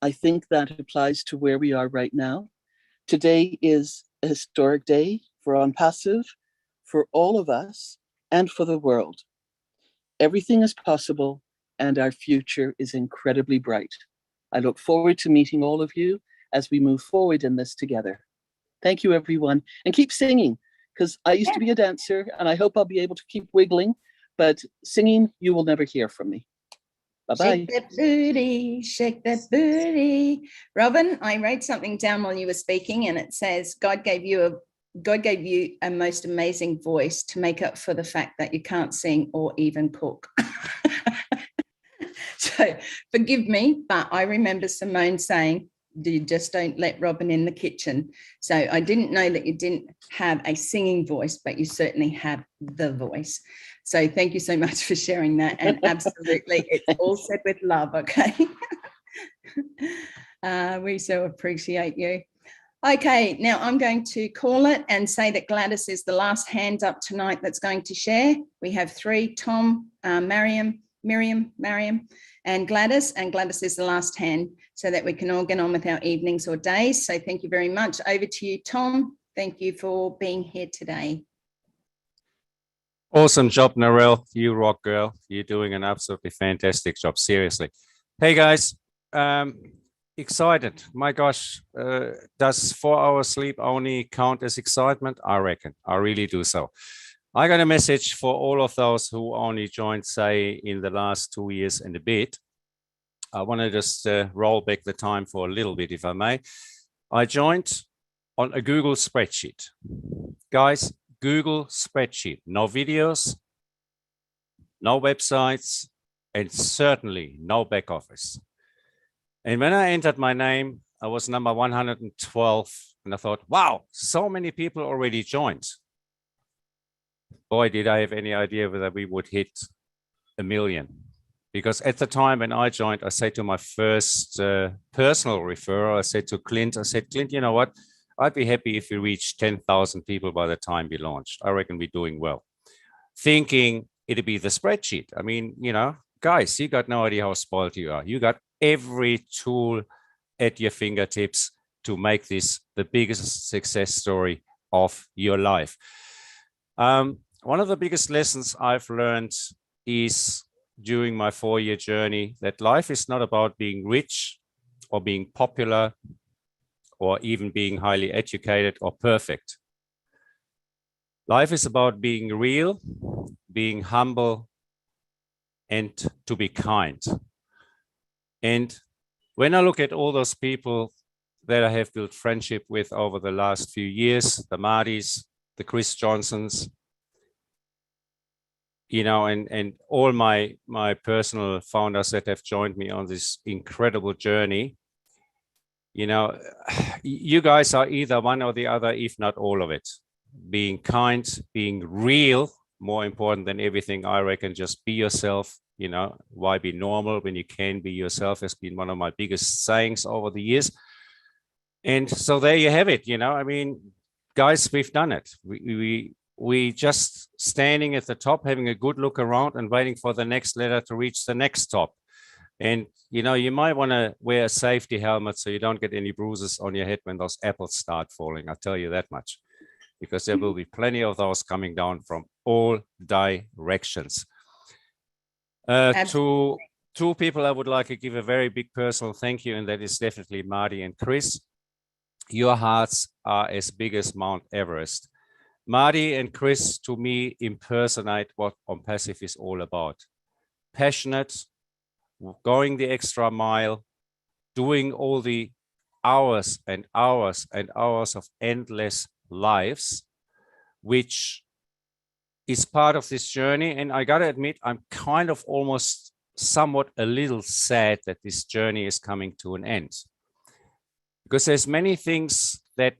[SPEAKER 18] I think that applies to where we are right now. Today is a historic day for On Passive, for all of us, and for the world. Everything is possible, and our future is incredibly bright. I look forward to meeting all of you as we move forward in this together. Thank you, everyone. And keep singing, because I used to be a dancer, and I hope I'll be able to keep wiggling, but singing, you will never hear from me. Bye-bye.
[SPEAKER 2] Shake that booty, shake that booty. Robin, I wrote something down while you were speaking, and it says, God gave you a most amazing voice to make up for the fact that you can't sing or even cook. So forgive me, but I remember Simone saying, you just don't let Robin in the kitchen. So I didn't know that you didn't have a singing voice, but you certainly have the voice. So thank you so much for sharing that. And absolutely, it's all said with love, okay? We so appreciate you. Okay, now I'm going to call it and say that Gladys is the last hand up tonight that's going to share. We have 3, Tom, Miriam, and Gladys is the last hand so that we can all get on with our evenings or days. So thank you very much. Over to you, Tom. Thank you for being here today.
[SPEAKER 23] Awesome job, Narelle. You rock, girl. You're doing an absolutely fantastic job. Seriously. Hey, guys. Excited. My gosh, does 4 hours sleep only count as excitement? I reckon. I really do so. I got a message for all of those who only joined, say, in the last 2 years and a bit. I want to just roll back the time for a little bit, if I may. I joined on a Google spreadsheet. Guys, Google spreadsheet. No videos, no websites, and certainly no back office. And when I entered my name, I was number 112. And I thought, wow, so many people already joined. Boy, did I have any idea whether we would hit 1 million. Because at the time when I joined, I said to my first personal referral, I said to Clint, Clint, you know what? I'd be happy if we reach 10,000 people by the time we launched. I reckon we're doing well. Thinking it'd be the spreadsheet. I mean, you know, guys, you got no idea how spoiled you are. You got every tool at your fingertips to make this the biggest success story of your life. One of the biggest lessons I've learned is during my 4-year journey that life is not about being rich or being popular or even being highly educated or perfect. Life is about being real, being humble, and to be kind. And when I look at all those people that I have built friendship with over the last few years, the Martys, the Chris Johnsons, you know, and all my personal founders that have joined me on this incredible journey, you know, you guys are either one or the other, if not all of it. Being kind, being real, more important than everything, I reckon. Just be yourself. You know, why be normal when you can be yourself has been one of my biggest sayings over the years. And so there you have it. You know, I mean, guys, we've done it. We just standing at the top, having a good look around and waiting for the next letter to reach the next top. And, you know, you might want to wear a safety helmet so you don't get any bruises on your head when those apples start falling. I'll tell you that much, because there will be plenty of those coming down from all directions. To two people, I would like to give a very big personal thank you, and that is definitely Marty and Chris. Your hearts are as big as Mount Everest. Marty and Chris, to me, impersonate what On Passive is all about. Passionate, going the extra mile, doing all the hours and hours and hours of endless lives, which is part of this journey. And I got to admit, I'm kind of almost somewhat a little sad that this journey is coming to an end, because there's many things that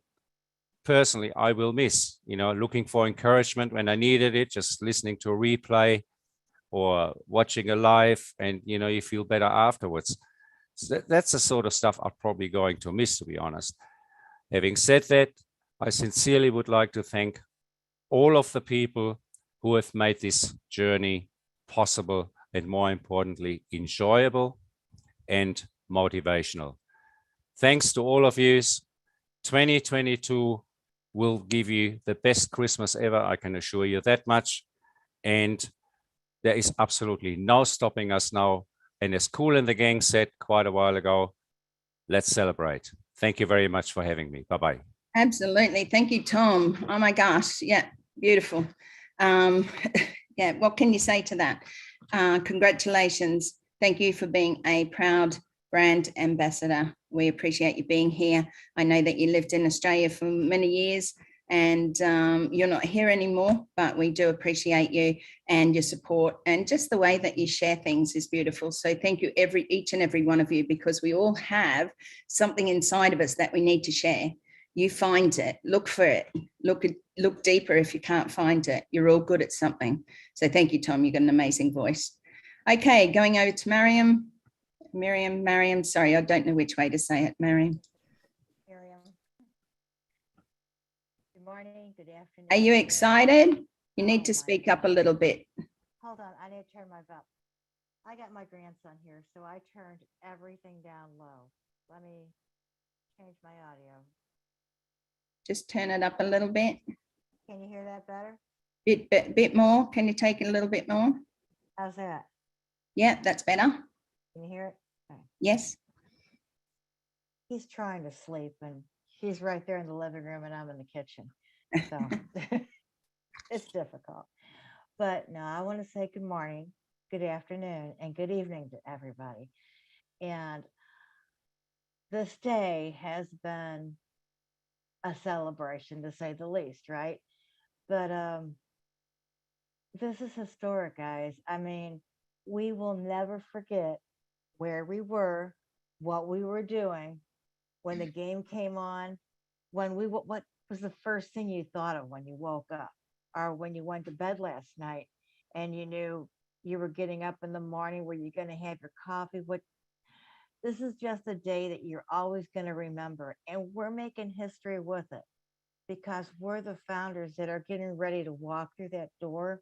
[SPEAKER 23] personally I will miss, you know, looking for encouragement when I needed it, just listening to a replay or watching a live, and, you know, you feel better afterwards. So that's the sort of stuff I'm probably going to miss, to be honest. Having said that, I sincerely would like to thank all of the people who have made this journey possible, and more importantly, enjoyable and motivational. Thanks to all of you. 2022 will give you the best Christmas ever, I can assure you that much. And there is absolutely no stopping us now. And as Kool and the Gang said quite a while ago, let's celebrate. Thank you very much for having me. Bye-bye.
[SPEAKER 2] Absolutely. Thank you, Tom. Oh my gosh. Yeah, beautiful. Yeah, what can you say to that? Congratulations. Thank you for being a proud brand ambassador. We appreciate you being here. I know that you lived in Australia for many years, and you're not here anymore, but we do appreciate you and your support, and just the way that you share things is beautiful. So thank you, each and every one of you, because we all have something inside of us that we need to share. You find it, look for it, look deeper. If you can't find it, you're all good at something. So thank you, Tom. You've got an amazing voice. Okay, going over to Miriam, sorry, I don't know which way to say it, Miriam.
[SPEAKER 1] Good morning, good afternoon.
[SPEAKER 2] Are you excited? You need to speak up a little bit.
[SPEAKER 1] Hold on, I need to turn my up. I got my grandson here, so I turned everything down low. Let me change my audio.
[SPEAKER 2] Just turn it up a little bit.
[SPEAKER 1] Can you hear that better?
[SPEAKER 2] Bit more. Can you take it a little bit more?
[SPEAKER 1] How's that?
[SPEAKER 2] Yeah, that's better.
[SPEAKER 1] Can you hear it? Okay.
[SPEAKER 2] Yes.
[SPEAKER 1] he's trying to sleep, and he's right there in the living room, and I'm in the kitchen. So it's difficult. But no, I want to say good morning, good afternoon, and good evening to everybody. And this day has been a celebration, to say the least, right? But this is historic, guys. I mean, we will never forget where we were, what we were doing when the game came on, when what was the first thing you thought of when you woke up, or when you went to bed last night and you knew you were getting up in the morning, were you going to have your coffee? What This is just a day that you're always going to remember, and we're making history with it because we're the founders that are getting ready to walk through that door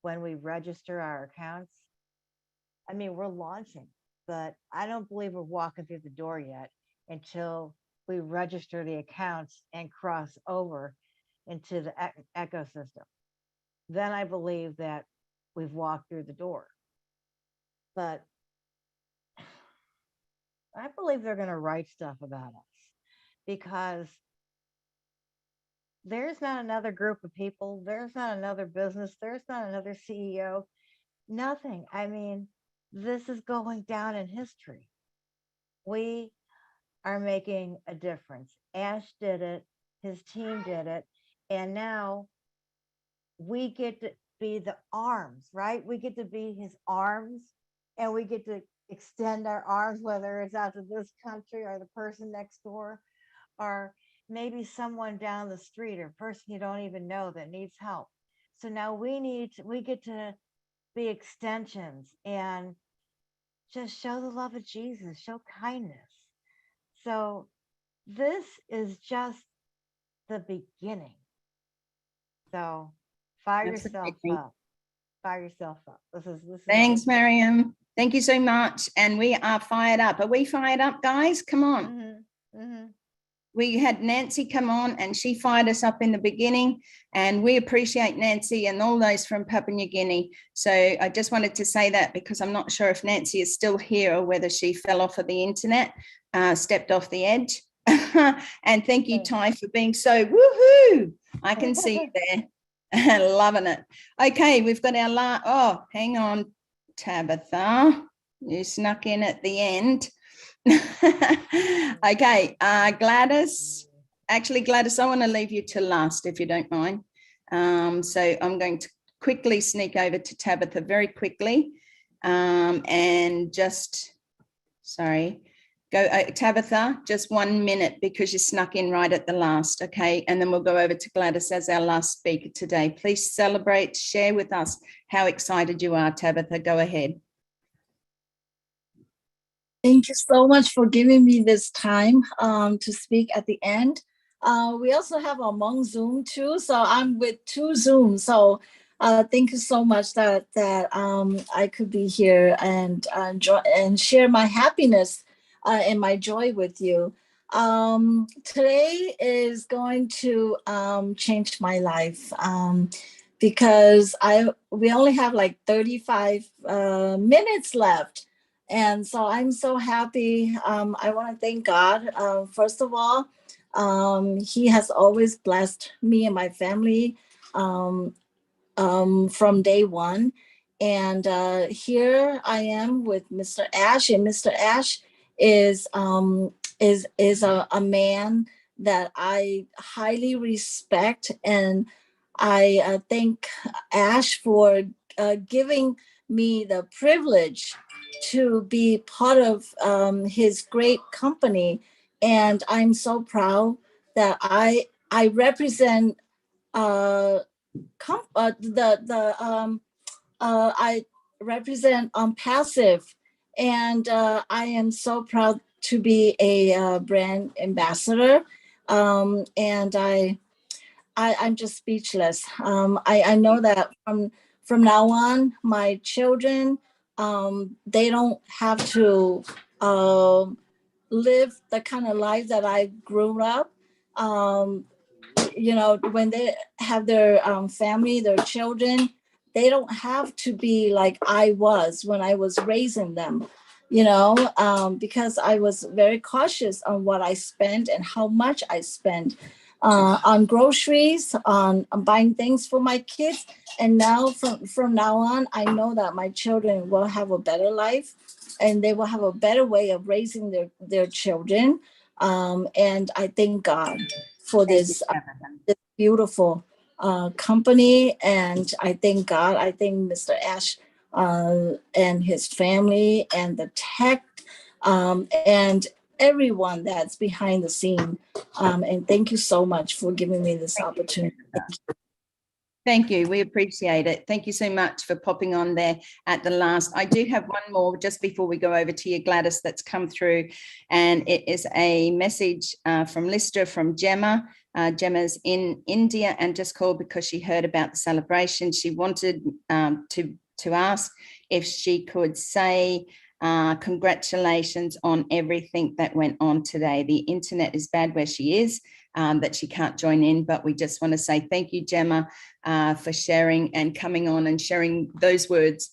[SPEAKER 1] when we register our accounts. I mean, we're launching, but I don't believe we're walking through the door yet until we register the accounts and cross over into the ecosystem. Then I believe that we've walked through the door. But I believe they're going to write stuff about us because there's not another group of people, there's not another business, there's not another CEO, nothing. I mean, this is going down in history. We are making a difference. Ash did it, his team did it, and now we get to be the arms, right? We get to be his arms, and we get to extend our arms, whether it's out to this country or the person next door, or maybe someone down the street or a person you don't even know that needs help. So now we get to be extensions and just show the love of Jesus, show kindness. So this is just the beginning. So fire yourself up. Fire yourself up. This is
[SPEAKER 2] Thanks, Miriam. Thank you so much. And we are fired up. Are we fired up, guys? Come on. We had Nancy come on and she fired us up in the beginning, and we appreciate Nancy and all those from Papua New Guinea. So I just wanted to say that because I'm not sure if Nancy is still here or whether she fell off of the internet, stepped off the edge. And thank you, Ty, for being so woohoo. I can see you there. Loving it. Okay, we've got our hang on, Tabitha. You snuck in at the end. Okay, Gladys. Actually, Gladys, I want to leave you to last if you don't mind. So I'm going to quickly sneak over to Tabitha very quickly, and just, sorry, go Tabitha, just 1 minute because you snuck in right at the last, okay? And then we'll go over to Gladys as our last speaker today. Please celebrate, share with us how excited you are, Tabitha. Go ahead.
[SPEAKER 4] Thank you so much for giving me this time to speak at the end. We also have a Hmong Zoom too, so I'm with 2 Zooms. So thank you so much that I could be here and share my happiness and my joy with you. Today is going to change my life because we only have like 35 minutes left. And so I'm so happy. I want to thank God. First of all, He has always blessed me and my family from day one. And here I am with Mr. Ash, and Mr. Ash is a man that I highly respect, and I thank Ash for giving me the privilege to be part of his great company. And I'm so proud that I represent I represent Passive, and I am so proud to be a brand ambassador. And I'm just speechless. I know that from now on, my children, they don't have to live the kind of life that I grew up. You know, when they have their family, their children, they don't have to be like I was when I was raising them. because I was very cautious on what I spent and how much I spent on groceries, on buying things for my kids. And now from now on, I know that my children will have a better life and they will have a better way of raising their children. And I thank God for this beautiful company. And I thank God, I thank Mr. Ash and his family and the tech and everyone that's behind the scene. And thank you so much for giving me this opportunity.
[SPEAKER 2] Thank you. We appreciate it. Thank you so much for popping on there at the last. I do have one more just before we go over to you, Gladys, that's come through. And it is a message from Lister from Gemma. Gemma's in India and just called because she heard about the celebration. She wanted to ask if she could say congratulations on everything that went on today. The internet is bad where she is, that she can't join in, but we just want to say thank you, Gemma, for sharing and coming on and sharing those words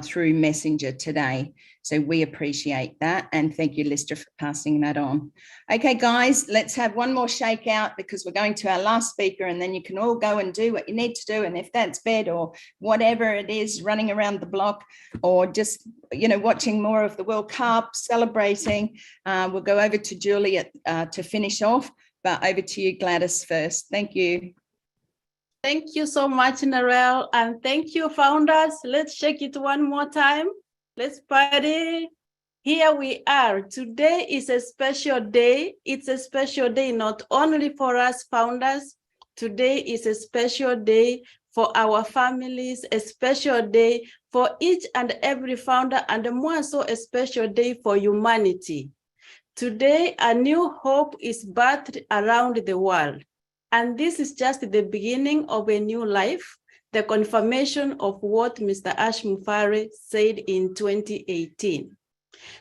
[SPEAKER 2] through Messenger today. So we appreciate that. And thank you, Lister, for passing that on. Okay, guys, let's have one more shakeout because we're going to our last speaker and then you can all go and do what you need to do. And if that's bed or whatever it is, running around the block or just, watching more of the World Cup, celebrating, we'll go over to Julie to finish off. But over to you, Gladys, first. Thank you.
[SPEAKER 6] Thank you so much, Narelle. And thank you, founders. Let's shake it one more time. Let's party. Here we are. Today is a special day. It's a special day not only for us founders. Today is a special day for our families, a special day for each and every founder, and more so a special day for humanity. Today, a new hope is birthed around the world. And this is just the beginning of a new life, the confirmation of what Mr. Ash Mufare said in 2018.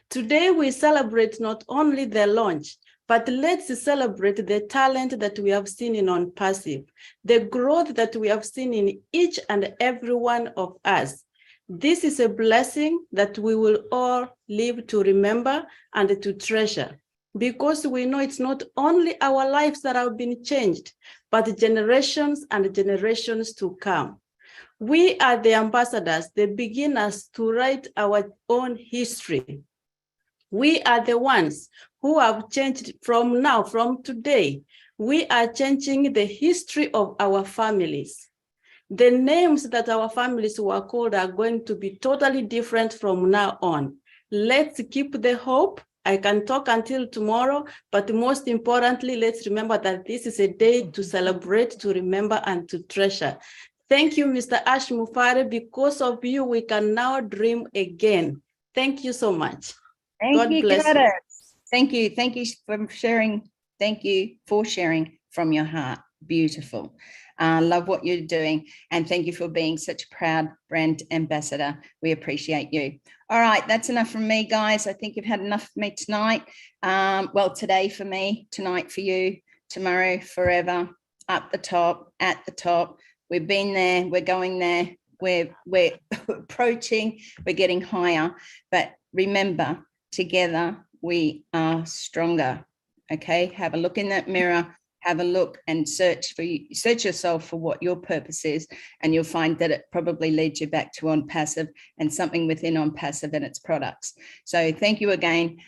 [SPEAKER 6] Today, we celebrate not only the launch, but let's celebrate the talent that we have seen in OnPassive, the growth that we have seen in each and every one of us. This is a blessing that we will all live to remember and to treasure, because we know it's not only our lives that have been changed, but generations and generations to come. We are the ambassadors, the beginners to write our own history. We are the ones who have changed from today. We are changing the history of our families. The names that our families were called are going to be totally different from now on. Let's keep the hope. I can talk until tomorrow, but most importantly, let's remember that this is a day to celebrate, to remember, and to treasure. Thank you, Mr. Ash Mufare. Because of you, we can now dream again. Thank you so much.
[SPEAKER 2] God bless you. Thank you. Thank you for sharing. Thank you for sharing from your heart. Beautiful. Love what you're doing. And thank you for being such a proud brand ambassador. We appreciate you. All right, that's enough from me, guys. I think you've had enough of me tonight. Well, today for me, tonight for you, tomorrow, forever, up the top, at the top. We've been there, we're going there, we're approaching, we're getting higher. But remember, together we are stronger. Okay, have a look in that mirror. Have a look and search yourself for what your purpose is, and you'll find that it probably leads you back to OnPassive and something within OnPassive and its products. So thank you again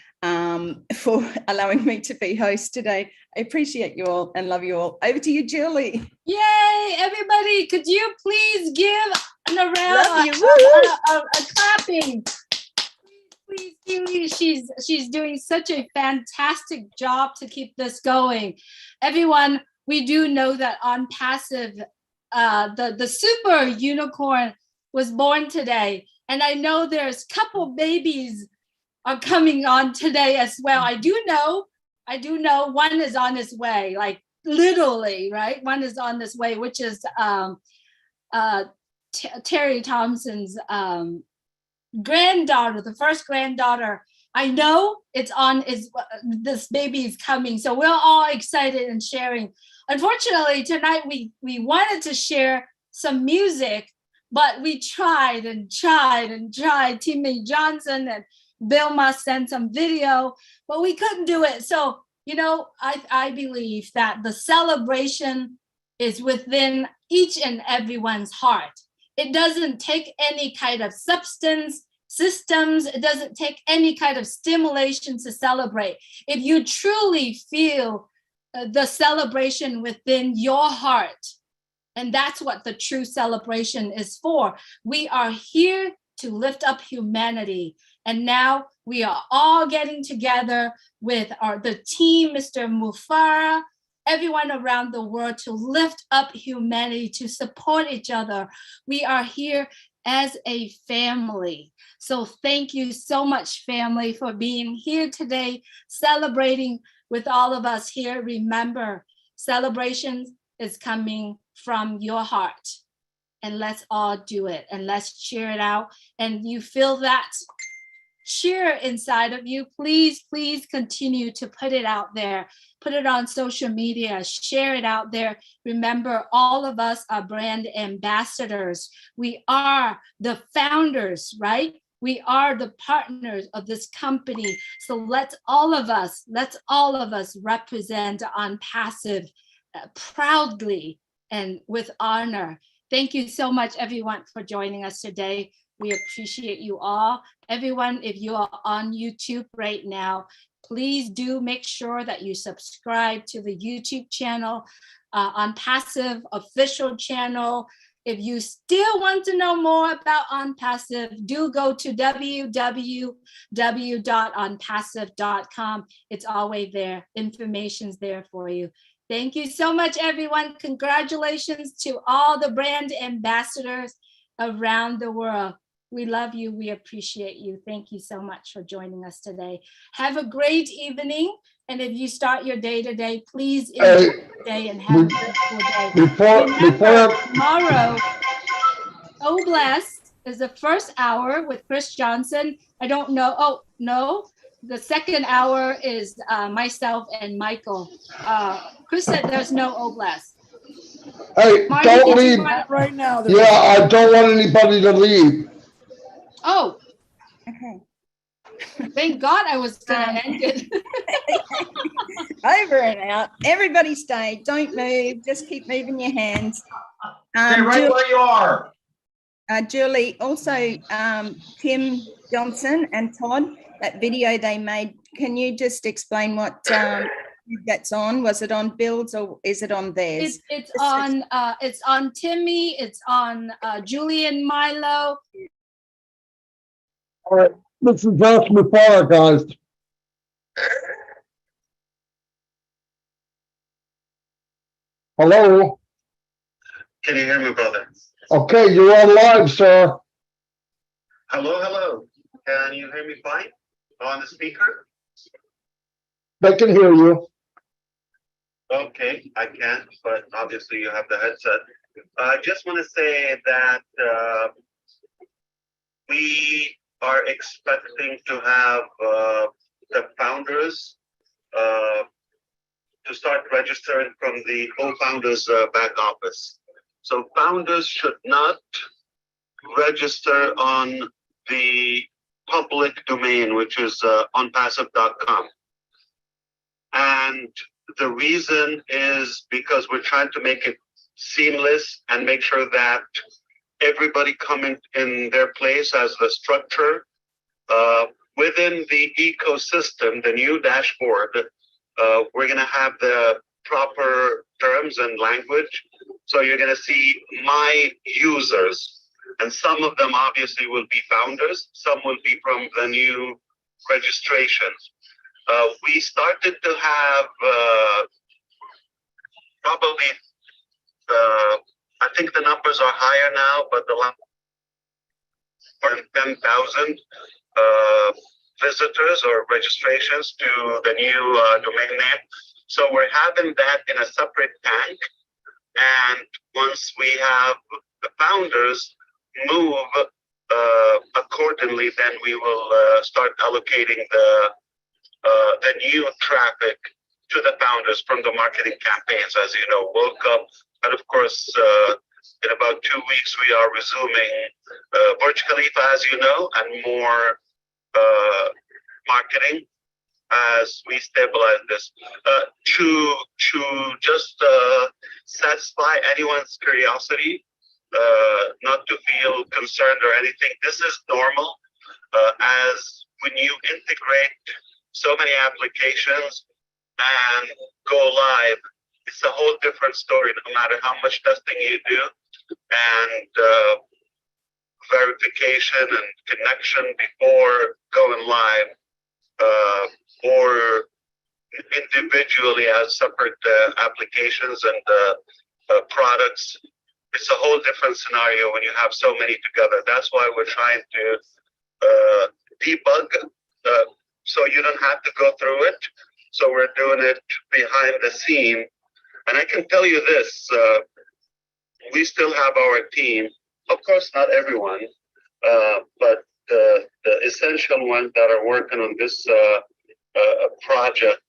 [SPEAKER 2] for allowing me to be host today. I appreciate you all and love you all. Over to you, Julie.
[SPEAKER 15] Yay, everybody. Could you please give Narelle a clapping? Please, Julie, she's doing such a fantastic job to keep this going. Everyone, we do know that OnPassive, the super unicorn was born today. And I know there's a couple babies are coming on today as well. I do know one is on his way, like literally, right? One is on this way, which is Terry Thompson's granddaughter, the first granddaughter. I know this baby is coming, so we're all excited and sharing. Unfortunately, tonight we wanted to share some music, but we tried. Timmy Johnson
[SPEAKER 7] Bill must send some video, but we couldn't do it. So, you know, I believe that the celebration is within each and everyone's heart. It doesn't take any kind of substance, systems. It doesn't take any kind of stimulation to celebrate. If you truly feel the celebration within your heart, and that's what the true celebration is for. We are here to lift up humanity. And now we are all getting together with the team, Mr. Mufara, everyone around the world to lift up humanity, to support each other. We are here as a family. So thank you so much, family, for being here today, celebrating with all of us here. Remember, celebrations is coming from your heart. And let's all do it, and let's cheer it out. And you feel that cheer inside of you, please continue to put it out there. Put it on social media, share it out there. Remember, all of us are brand ambassadors. We are the founders, right? We are the partners of this company. So let's all of us represent On Passive proudly and with honor. Thank you so much, everyone, for joining us today. We appreciate you all. Everyone, if you are on YouTube right now, please do make sure that you subscribe to the YouTube channel, On Passive official channel. If you still want to know more about On Passive, do go to www.onpassive.com. It's always there. Information's there for you. Thank you so much, everyone. Congratulations to all the brand ambassadors around the world. We love you. We appreciate you. Thank you so much for joining us today. Have a great evening. And if you start your day today, please enjoy the day and have a beautiful day. Remember, tomorrow, Oh Bless is the first hour with Chris Johnson. I don't know. Oh, no. The second hour is myself and Michael. Chris said there's no Oh Bless.
[SPEAKER 14] Hey,
[SPEAKER 7] Marty,
[SPEAKER 14] don't
[SPEAKER 7] did you
[SPEAKER 14] leave.
[SPEAKER 7] want-
[SPEAKER 14] Right now. Yeah, I don't want anybody to leave.
[SPEAKER 7] Oh,
[SPEAKER 2] Okay.
[SPEAKER 7] thank God I was gonna end it.
[SPEAKER 2] Over and out. Everybody stay. Don't move. Just keep moving your hands.
[SPEAKER 19] Stay right where you are.
[SPEAKER 2] Julie, also Tim Johnson and Todd, that video they made, can you just explain what that's on? Was it on Bill's or is it on theirs?
[SPEAKER 7] It's on Timmy, it's on Julie and Milo.
[SPEAKER 14] All right, this is Josh Mufara, guys. Hello.
[SPEAKER 24] Can you hear me, brother?
[SPEAKER 14] Okay, you're on live, sir.
[SPEAKER 24] Hello, hello. Can you hear me fine? On the speaker?
[SPEAKER 14] They can hear you.
[SPEAKER 24] Okay, I can, but obviously you have the headset. I just want to say that we are expecting to have the founders to start registering from the co-founders back office. So founders should not register on the public domain, which is onpassive.com. And the reason is because we're trying to make it seamless and make sure that everybody coming in their place as the structure within the ecosystem, the new dashboard, we're going to have the proper terms and language. So you're going to see my users, and some of them obviously will be founders. Some will be from the new registrations. We started to have probably, I think the numbers are higher now, but the last 10,000 visitors or registrations to the new domain name. So we're having that in a separate tank. And once we have the founders move accordingly, then we will start allocating the new traffic to the founders from the marketing campaigns. As you know, World Cup, and of course, in about 2 weeks, we are resuming Burj Khalifa, as you know, and more marketing as we stabilize this. To just satisfy anyone's curiosity, not to feel concerned or anything. This is normal, as when you integrate so many applications and go live, it's a whole different story, no matter how much testing you do and verification and connection before going live, or individually as separate applications and products. It's a whole different scenario when you have so many together. That's why we're trying to debug, so you don't have to go through it. So we're doing it behind the scene. And I can tell you this, we still have our team. Of course, not everyone, but the essential ones that are working on this project,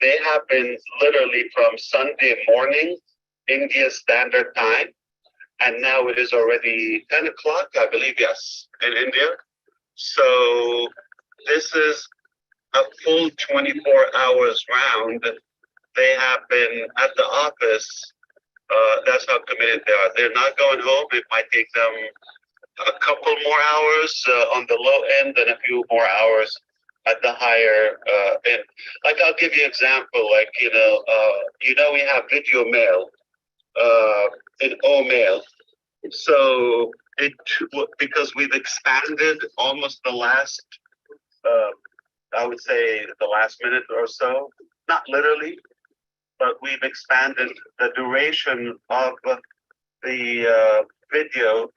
[SPEAKER 24] they have been literally from Sunday morning, India Standard Time, and now it is already 10 o'clock, I believe, yes, in India. So this is a full 24 hours round. They have been at the office. That's how committed they are. They're not going home. It might take them a couple more hours on the low end and a few more hours at the higher end. Like, I'll give you an example. Like, we have video mail in O-mail. So because we've expanded almost the last, I would say the last minute or so, not literally, but we've expanded the duration of the video,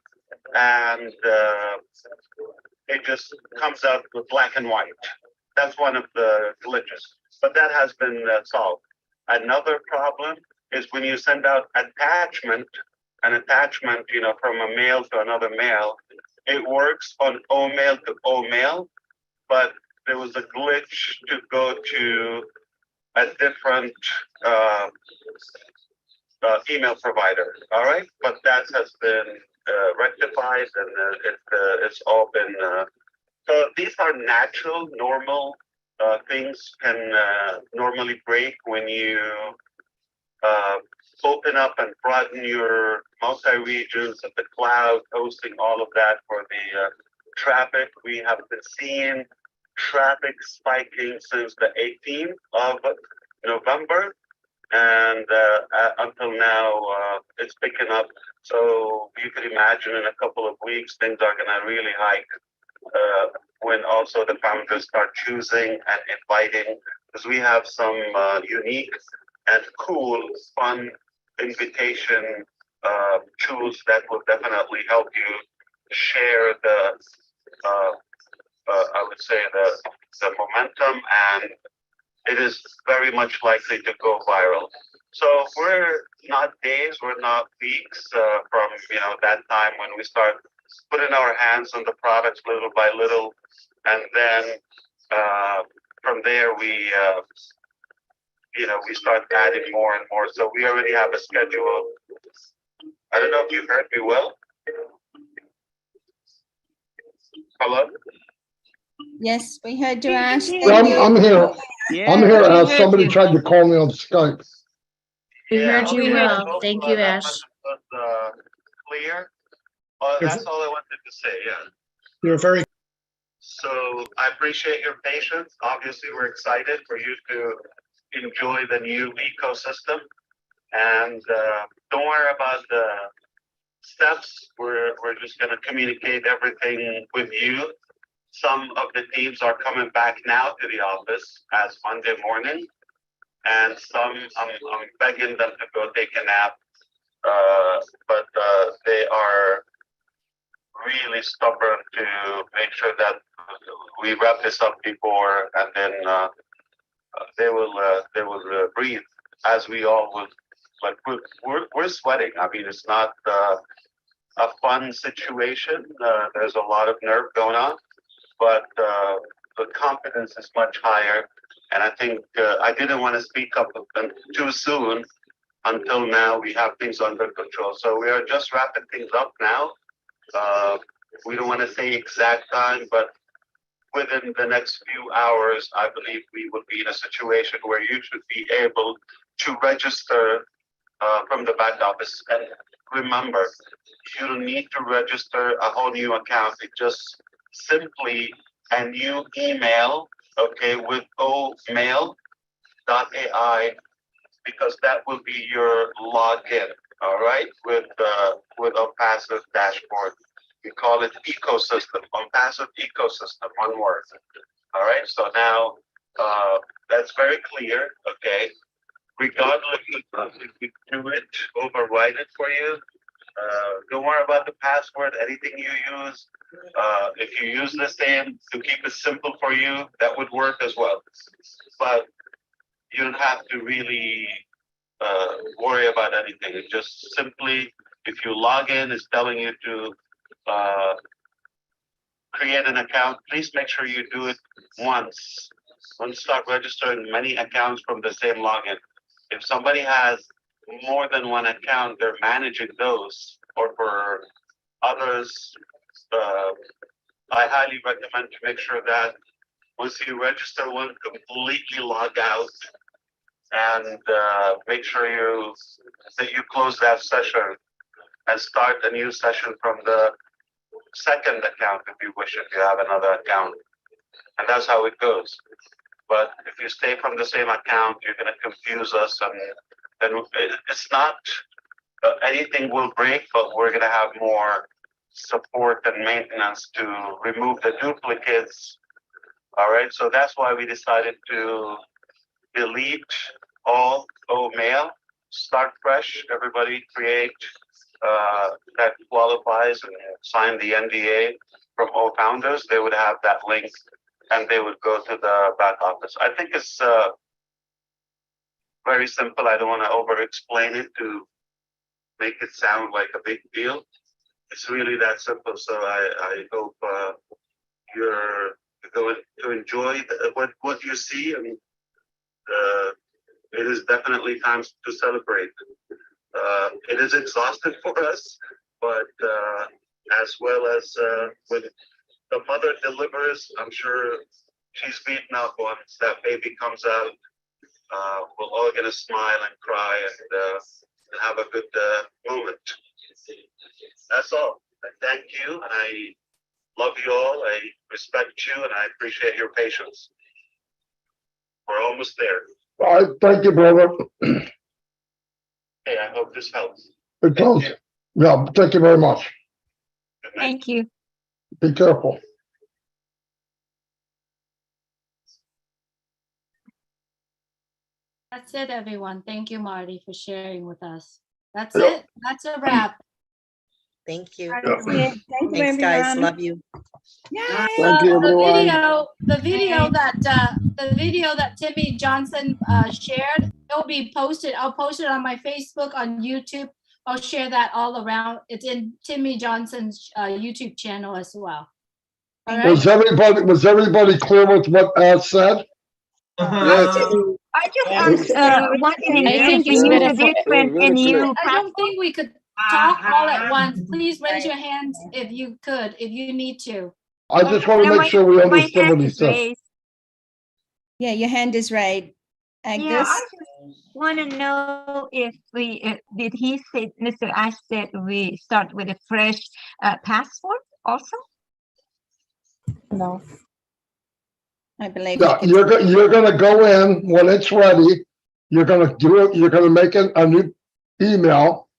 [SPEAKER 24] and it just comes out with black and white. That's one of the glitches, but that has been solved. Another problem is when you send out an attachment, from a mail to another mail, it works on O-mail to O-mail, but there was a glitch to go to a different email provider. All right, but that has been rectified, and it's all been. So these are natural, normal things can normally break when you open up and broaden your multi-regions of the cloud, hosting all of that for the traffic. We have been seeing traffic spiking since the 18th of November, and until now, it's picking up. So you could imagine in a couple of weeks, things are going to really hike when also the founders start choosing and inviting, because we have some unique and cool, fun invitation tools that will definitely help you share the, I would say, the momentum, and it is very much likely to go viral. So we're not days, we're not weeks from that time when we start putting our hands on the products little by little, and then from there we start adding more and more. So we already have a schedule. I don't know if you heard me well. Hello?
[SPEAKER 2] Yes, we heard you, Ash.
[SPEAKER 14] Yeah,
[SPEAKER 2] Thank you.
[SPEAKER 14] I'm here.
[SPEAKER 2] Yeah,
[SPEAKER 14] I'm here.
[SPEAKER 2] we heard
[SPEAKER 14] Somebody
[SPEAKER 2] you.
[SPEAKER 14] tried to call me on Skype.
[SPEAKER 3] We heard
[SPEAKER 24] okay,
[SPEAKER 3] you
[SPEAKER 24] I
[SPEAKER 3] well.
[SPEAKER 24] hope
[SPEAKER 3] Thank you,
[SPEAKER 24] that
[SPEAKER 3] Ash.
[SPEAKER 24] message was clear. That's all I wanted to say, yeah.
[SPEAKER 14] You're very.
[SPEAKER 24] So I appreciate your patience. Obviously, we're excited for you to enjoy the new ecosystem. And don't worry about the steps. We're just going to communicate everything with you. Some of the teams are coming back now to the office as Monday morning, and some I'm begging them to go take a nap. But they are really stubborn to make sure that we wrap this up before, and then they will breathe as we all would. But we're sweating. I mean, it's not a fun situation. There's a lot of nerve going on, but the confidence is much higher. And I think I didn't want to speak up too soon. Until now, we have things under control. So we are just wrapping things up now. We don't want to say exact time, but within the next few hours, I believe we will be in a situation where you should be able to register from the back office. And remember, you don't need to register a whole new account. It's just simply a new email, okay, with omail.ai, because that will be your login, all right, with a passive dashboard. We call it ecosystem, passive ecosystem, one word. All right, so now that's very clear, okay? Regardless if we do it, override it for you. Don't worry about the password, anything you use. If you use the same to keep it simple for you, that would work as well. But you don't have to really worry about anything. It just simply, if you log in, it's telling you to create an account. Please make sure you do it once. Don't start registering many accounts from the same login. If somebody has more than one account, they're managing those, or for others, I highly recommend to make sure that once you register one, completely log out and make sure that you close that session and start a new session from the second account if you wish, if you have another account. And that's how it goes. But if you stay from the same account, you're going to confuse us, and then it's not anything will break, but we're going to have more support and maintenance to remove the duplicates. All right, so that's why we decided to delete all mail, start fresh. Everybody create that qualifies and sign the NDA from all founders. They would have that link and they would go to the back office. I think it's very simple. I don't want to over explain it to make it sound like a big deal. It's really that simple. So I hope you're going to enjoy what you see. I mean, it is definitely time to celebrate. It is exhausting for us, but as well as when the mother delivers, I'm sure she's beaten up once that baby comes out. We're all gonna smile and cry and have a good moment. That's all. I thank you, and I love you all. I respect you, and I appreciate your patience. We're almost there.
[SPEAKER 14] All right, thank you, brother.
[SPEAKER 24] Hey, I hope this helps.
[SPEAKER 14] It does. Yeah, thank you very much.
[SPEAKER 3] Thank you.
[SPEAKER 14] Be careful.
[SPEAKER 7] That's it, everyone. Thank you, Marty, for sharing with us. That's
[SPEAKER 14] Yeah.
[SPEAKER 7] it. That's a wrap.
[SPEAKER 9] Thank you.
[SPEAKER 3] That's it. Thank you,
[SPEAKER 9] Thanks, guys.
[SPEAKER 3] everyone.
[SPEAKER 9] Love you.
[SPEAKER 14] Thank you, everyone.
[SPEAKER 7] The video that Timmy Johnson shared, it'll be posted. I'll post it on my Facebook, on YouTube. I'll share that all around. It's in Timmy Johnson's YouTube channel as well. All right.
[SPEAKER 14] Was everybody clear with what Ash said?
[SPEAKER 3] I just asked one thing.
[SPEAKER 15] I think
[SPEAKER 3] If
[SPEAKER 15] it's
[SPEAKER 3] you use
[SPEAKER 15] better
[SPEAKER 3] a
[SPEAKER 15] for-
[SPEAKER 3] different and you
[SPEAKER 7] I don't think we could talk all at once. Please raise your hands if you could, if you need to.
[SPEAKER 14] I just want to make sure we understand what he said.
[SPEAKER 2] Yeah, your hand is raised. Agnes?
[SPEAKER 3] Yeah, I just want to know if did he say, Mr. Ash said we start with a fresh password also?
[SPEAKER 2] No. I believe
[SPEAKER 14] Yeah, you're gonna go in when it's ready. You're gonna do it. You're gonna make a new email.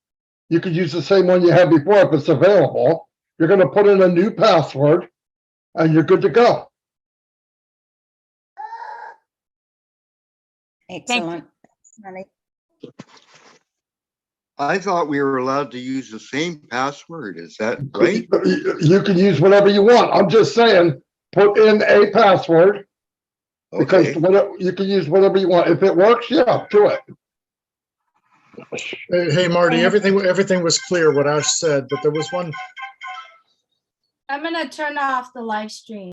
[SPEAKER 14] You could use the same one you had before if it's available. You're gonna put in a new password, and you're good to go.
[SPEAKER 2] Excellent. Honey.
[SPEAKER 13] I thought we were allowed to use the same password. Is that right?
[SPEAKER 14] You can use whatever you want. I'm just saying, put in a password. Because you can use whatever you want. If it works, yeah, do it.
[SPEAKER 20] Hey, Marty, everything was clear what Ash said, but there was one.
[SPEAKER 7] I'm gonna turn off the live stream.